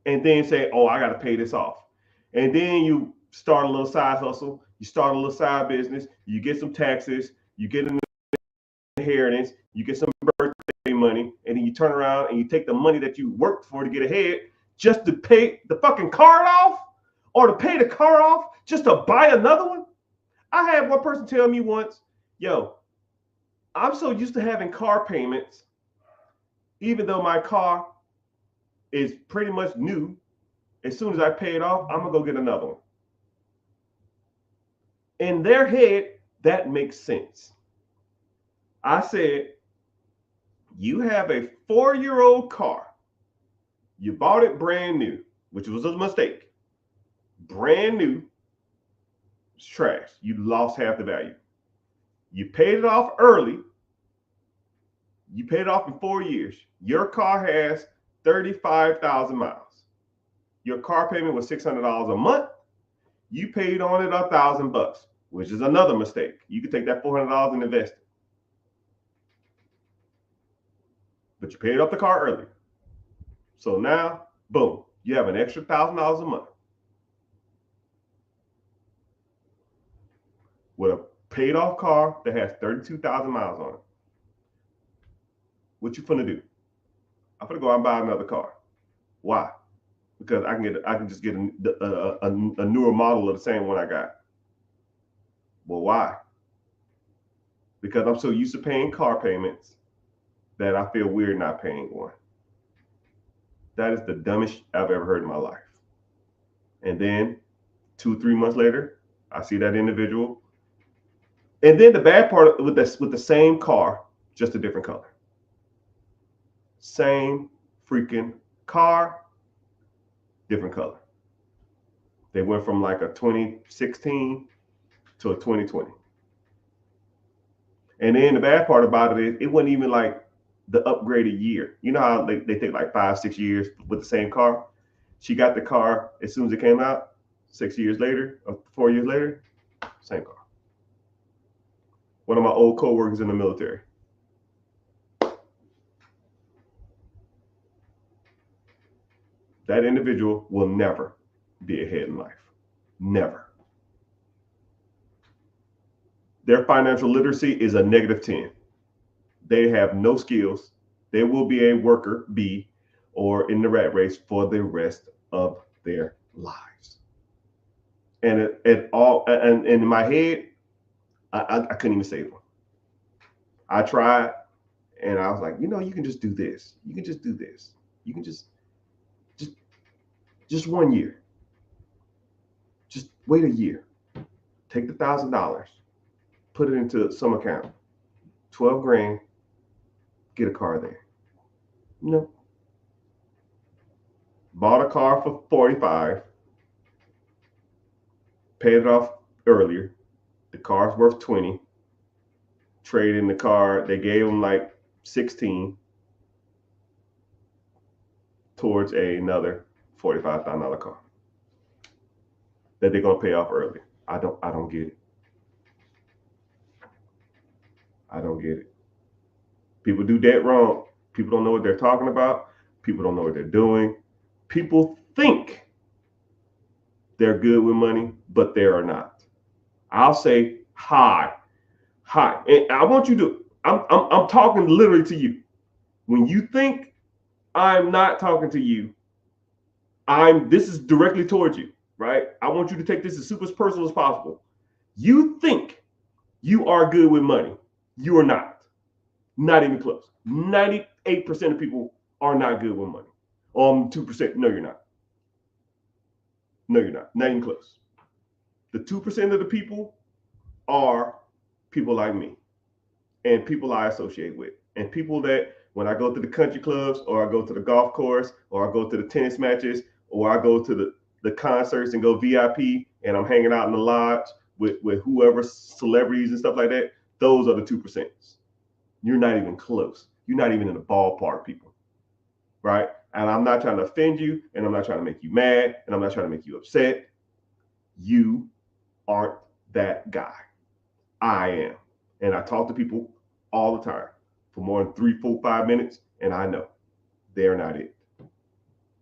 And then say, oh, I got to pay this off. And then you start a little side hustle. You start a little side business. You get some taxes. You get an inheritance. You get some birthday money. And then you turn around and you take the money that you worked for to get ahead just to pay the fucking card off, or to pay the car off just to buy another one. I had one person tell me once, yo, I'm so used to having car payments, even though my car is pretty much new. As soon as I pay it off, I'm gonna go get another one. In their head, that makes sense. I said, you have a 4-year-old car. You bought it brand new, which was a mistake. Brand new, it's trash. You lost half the value. You paid it off early. You paid it off in 4 years. Your car has 35,000 miles. Your car payment was $600 a month. You paid on it $1,000, which is another mistake. You could take that $400 and invest it. But you paid off the car early. So now, boom, you have an extra $1,000 a month with a paid off car that has 32,000 miles on it. What you finna do? I'm finna go out and buy another car. Why? Because I can just get a newer model of the same one I got. Well, why? Because I'm so used to paying car payments that I feel weird not paying one. That is the dumbest I've ever heard in my life. And then 2-3 months later, I see that individual. And then the bad part with the same car, just a different color. Same freaking car, different color. They went from like a 2016 to a 2020. And then the bad part about it is it wasn't even like the upgraded year. You know how they take like 5-6 years with the same car? She got the car as soon as it came out, 6 years later, or 4 years later, same car. One of my old coworkers in the military. That individual will never be ahead in life. Never. Their financial literacy is a -10. They have no skills. They will be a worker bee or in the rat race for the rest of their lives. And in my head, I couldn't even save them. I tried, and I was like, you can just do this. You can just do this. You can just 1 year. Just wait a year. Take the $1,000, put it into some account. 12 grand, get a car there. No. Bought a car for 45, paid it off earlier. The car's worth 20. Trade in the car. They gave them like 16 towards another $45,000 car that they're gonna pay off early. I don't get it. I don't get it. People do that wrong. People don't know what they're talking about. People don't know what they're doing. People think they're good with money, but they are not. I'll say hi. And I want you to, I'm talking literally to you. When you think I'm not talking to you, this is directly towards you, right? I want you to take this as super personal as possible. You think you are good with money. You are not. Not even close. 98% of people are not good with money. 2%. No, you're not. No, you're not. Not even close. The 2% of the people are people like me and people I associate with, and people that when I go to the country clubs, or I go to the golf course, or I go to the tennis matches, or I go to the concerts and go VIP, and I'm hanging out in the lodge with whoever, celebrities and stuff like that. Those are the 2%. You're not even close. You're not even in the ballpark, people. Right? And I'm not trying to offend you, and I'm not trying to make you mad, and I'm not trying to make you upset. You aren't that guy. I am. And I talk to people all the time for more than 3, 4, 5 minutes, and I know they're not it.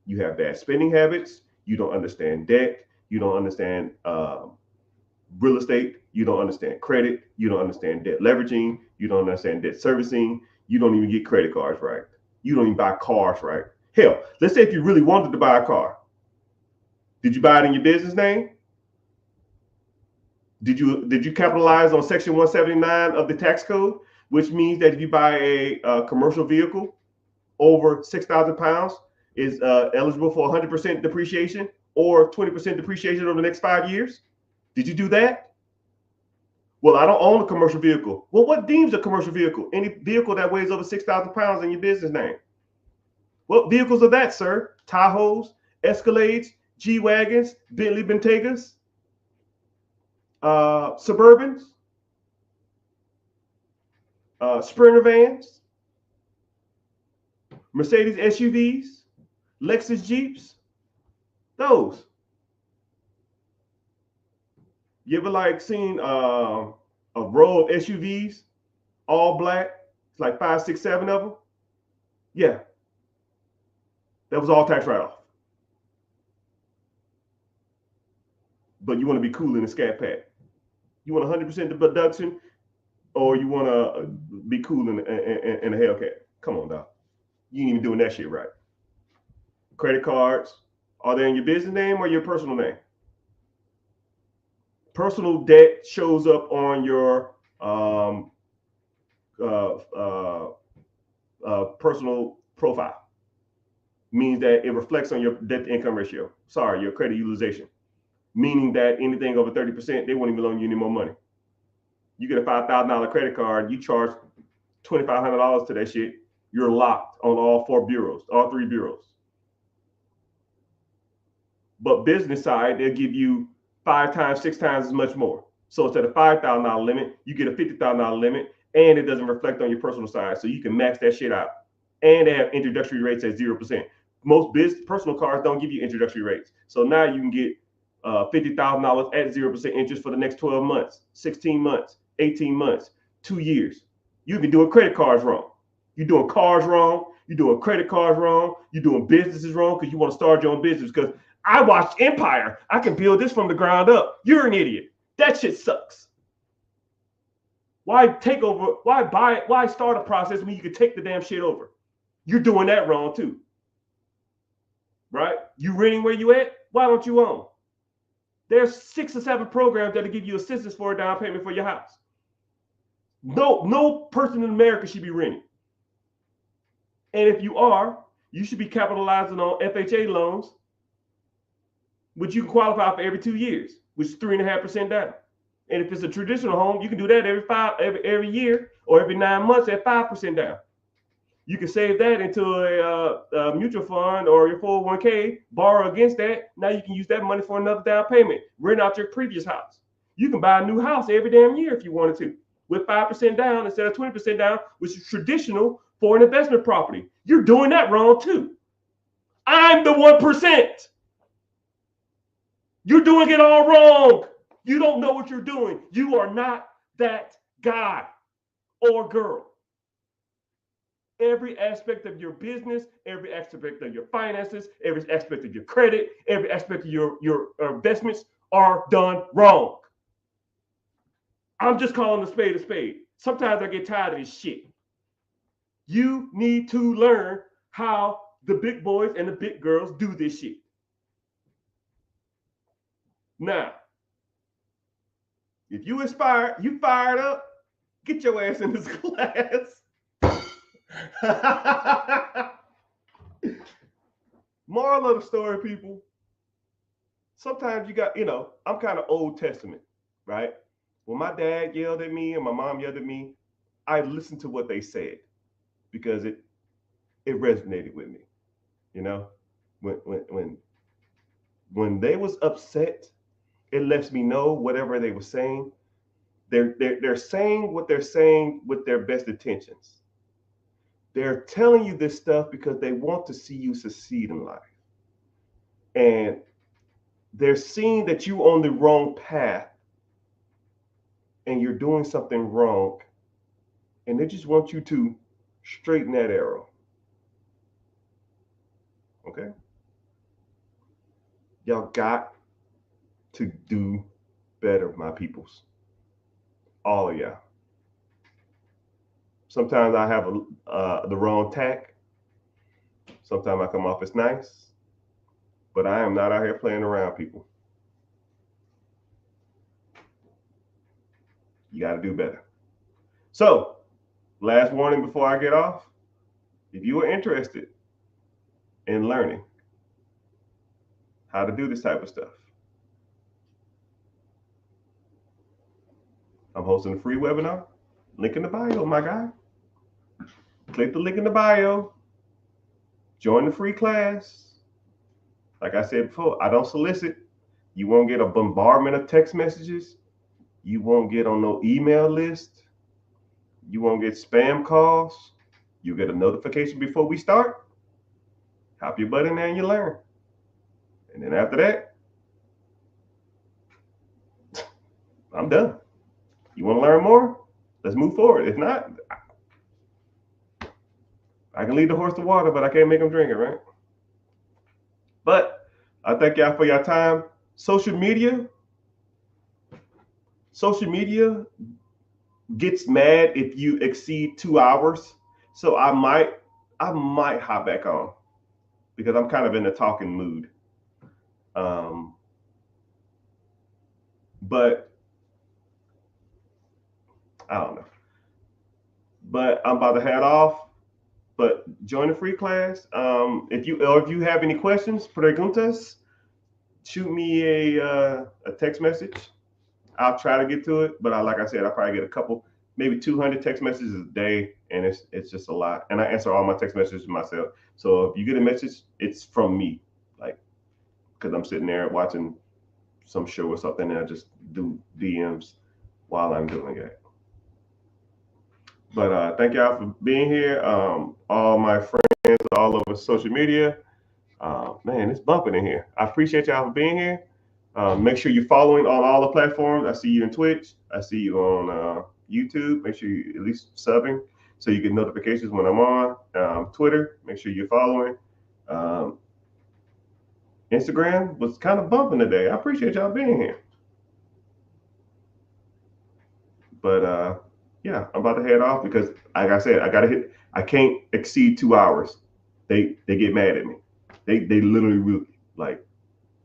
You have bad spending habits. You don't understand debt. You don't understand real estate. You don't understand credit. You don't understand debt leveraging. You don't understand debt servicing. You don't even get credit cards right. You don't even buy cars right. Hell, let's say if you really wanted to buy a car, did you buy it in your business name? Did you capitalize on Section 179 of the tax code, which means that if you buy a commercial vehicle over 6,000 pounds, is eligible for 100% depreciation or 20% depreciation over the next 5 years? Did you do that? Well, I don't own a commercial vehicle. Well, what deems a commercial vehicle? Any vehicle that weighs over 6,000 pounds in your business name. What vehicles are that, sir? Tahoes, Escalades, G-Wagons, Bentley Bentegas, Suburbans, Sprinter vans, Mercedes SUVs, Lexus Jeeps. Those. You ever like seen a row of SUVs, all black? It's like 5, 6, 7 of them. Yeah, that was all tax write-off. But you want to be cool in a Scat Pack. You want 100% deduction, or you want to be cool in a Hellcat. Come on, dog. You ain't even doing that shit right. Credit cards, are they in your business name or your personal name? Personal debt shows up on your personal profile. Means that it reflects on your debt to income ratio. Sorry, your credit utilization. Meaning that anything over 30%, they won't even loan you any more money. You get a $5,000 credit card, you charge $2,500 to that shit, you're locked on all 4 bureaus, all 3 bureaus. But business side, they'll give you 5 times, 6 times as much more. So instead of $5,000 limit, you get a $50,000 limit, and it doesn't reflect on your personal side. So you can max that shit out. And they have introductory rates at 0%. Most personal cards don't give you introductory rates. So now you can get $50,000 at 0% interest for the next 12 months, 16 months, 18 months, 2 years. You've been doing credit cards wrong. You're doing cars wrong. You're doing credit cards wrong. You're doing businesses wrong because you want to start your own business. Because I watched Empire. I can build this from the ground up. You're an idiot. That shit sucks. Why take over? Why buy it? Why start a process when you can take the damn shit over? You're doing that wrong too. Right? You renting where you at? Why don't you own? There's 6 or 7 programs that'll give you assistance for a down payment for your house. No person in America should be renting. And if you are, you should be capitalizing on FHA loans, which you can qualify for every 2 years, which is 3.5% down. And if it's a traditional home, you can do that every year or every 9 months at 5% down. You can save that into a mutual fund or your 401k, borrow against that. Now you can use that money for another down payment, rent out your previous house. You can buy a new house every damn year if you wanted to, with 5% down instead of 20% down, which is traditional for an investment property. You're doing that wrong too. I'm the 1%. You're doing it all wrong. You don't know what you're doing. You are not that guy or girl. Every aspect of your business, every aspect of your finances, every aspect of your credit, every aspect of your investments are done wrong. I'm just calling a spade a spade. Sometimes I get tired of this shit. You need to learn how the big boys and the big girls do this shit. Now, if you inspired, you fired up, get your ass in this class. Moral of the story, people. Sometimes you got, I'm kind of Old Testament, right? When my dad yelled at me and my mom yelled at me, I listened to what they said because it resonated with me. When they was upset, it lets me know whatever they were saying, they're saying what they're saying with their best intentions. They're telling you this stuff because they want to see you succeed in life. And they're seeing that you're on the wrong path and you're doing something wrong, and they just want you to straighten that arrow. Okay? Y'all got to do better, my peoples. All of y'all. Sometimes I have the wrong tack. Sometimes I come off as nice, but I am not out here playing around, people. You got to do better. So, last warning before I get off. If you are interested in learning how to do this type of stuff, I'm hosting a free webinar. Link in the bio, my guy. Click the link in the bio. Join the free class. Like I said before, I don't solicit. You won't get a bombardment of text messages. You won't get on no email list. You won't get spam calls. You get a notification before we start. Hop your butt in there and you learn. And then after that, I'm done. You want to learn more? Let's move forward. If not, I can lead the horse to water, but I can't make him drink it, right? But I thank y'all for your time. Social media gets mad if you exceed 2 hours. So I might hop back on because I'm kind of in a talking mood. But I don't know. But I'm about to head off. But join the free class. If you have any questions, preguntas, shoot me a text message. I'll try to get to it, but like I said, I'll probably get a couple, maybe 200 text messages a day, and it's just a lot. And I answer all my text messages myself. So if you get a message, it's from me, like, because I'm sitting there watching some show or something, and I just do DMs while I'm doing it. But thank y'all for being here. All my friends all over social media. Man, it's bumping in here. I appreciate y'all for being here. Make sure you're following on all the platforms. I see you in Twitch. I see you on YouTube. Make sure you at least subbing so you get notifications when I'm on. Twitter, make sure you're following. Instagram was kind of bumping today. I appreciate y'all being here. But yeah, I'm about to head off because, like I said, I can't exceed 2 hours. They get mad at me. They literally will like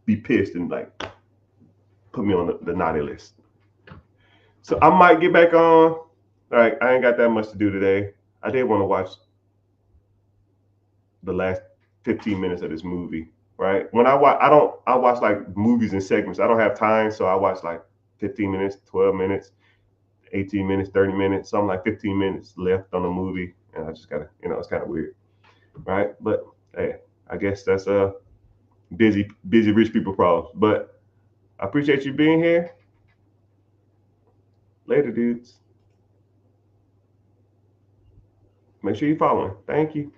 be pissed and like put me on the naughty list. So I might get back on. All right, I ain't got that much to do today. I did want to watch the last 15 minutes of this movie. Right? When I watch like movies in segments. I don't have time, so I watch like 15 minutes, 12 minutes, 18 minutes, 30 minutes. So I'm like 15 minutes left on the movie, and I just gotta, it's kind of weird, right? But hey, I guess that's busy rich people problems. But I appreciate you being here. Later, dudes. Make sure you're following. Thank you.